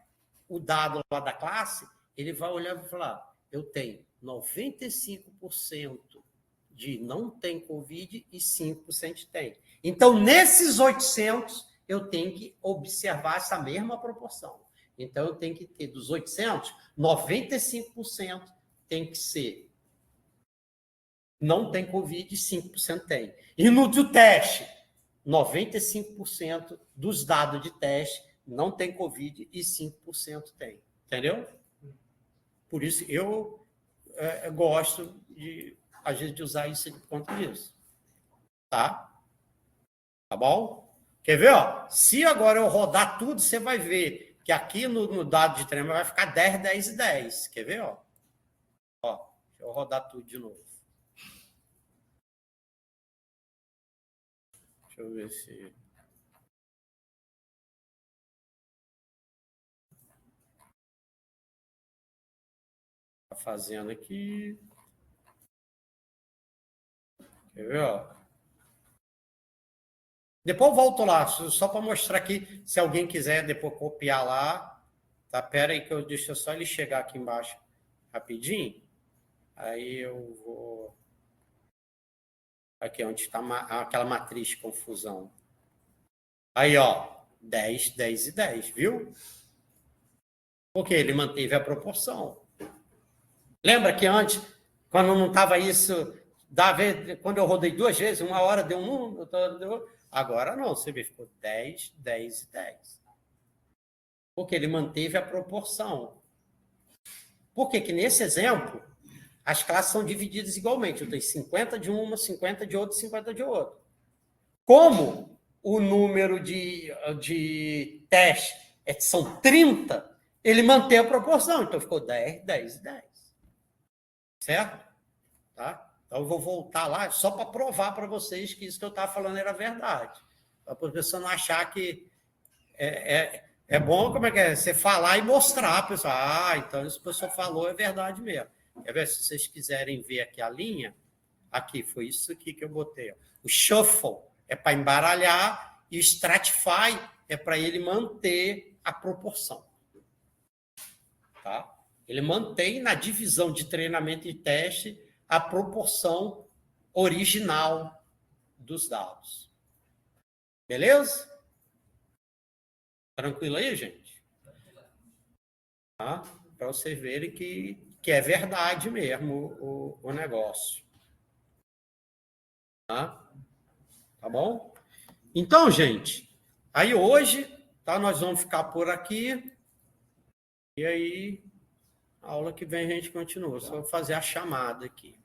o dado lá da classe, ele vai olhar e vai falar, eu tenho 95% de não tem Covid e 5% tem. Então, nesses 800, eu tenho que observar essa mesma proporção. Então, eu tenho que ter dos 800, 95% tem que ser não tem Covid e 5% tem. E no do teste, 95% dos dados de teste não tem Covid e 5% tem. Entendeu? Por isso, eu gosto, às vezes, de usar isso por conta disso. Tá? Tá bom? Quer ver? Ó? Se agora eu rodar tudo, você vai ver que aqui no dado de treinamento vai ficar 10, 10 e 10. Quer ver? Ó, deixa eu rodar tudo de novo. Deixa eu ver se... Tá fazendo aqui. Quer ver? Ó? Depois eu volto lá, só para mostrar aqui, se alguém quiser depois copiar lá. Tá? Pera aí que deixa só ele chegar aqui embaixo rapidinho. Aí eu vou... Aqui, onde está aquela matriz de confusão. Aí, ó, 10, 10 e 10, viu? Porque ele manteve a proporção. Lembra que antes, quando não estava isso, quando eu rodei 2 vezes, uma hora deu 1, outra deu... Agora não, você vê, ficou 10, 10 e 10. Porque ele manteve a proporção. Por que que nesse exemplo, as classes são divididas igualmente. Eu tenho 50 de uma, 50 de outra, 50 de outra. Como o número de testes são 30, ele mantém a proporção. Então, ficou 10, 10 e 10. Certo? Tá? Então, eu vou voltar lá só para provar para vocês que isso que eu estava falando era verdade. Para a pessoa não achar que... É bom, como é que é? Você falar e mostrar, pessoal. Ah, então isso que a pessoa falou é verdade mesmo. Quer ver? Se vocês quiserem ver aqui a linha, aqui, foi isso aqui que eu botei. Ó. O shuffle é para embaralhar e o stratify é para ele manter a proporção. Tá? Ele mantém na divisão de treinamento e teste a proporção original dos dados. Beleza? Tranquilo aí, gente? Tá? Para vocês verem que é verdade mesmo o negócio. Tá? Tá bom? Então, gente, aí hoje, tá, nós vamos ficar por aqui. E aí, a aula que vem a gente continua. Só vou fazer a chamada aqui.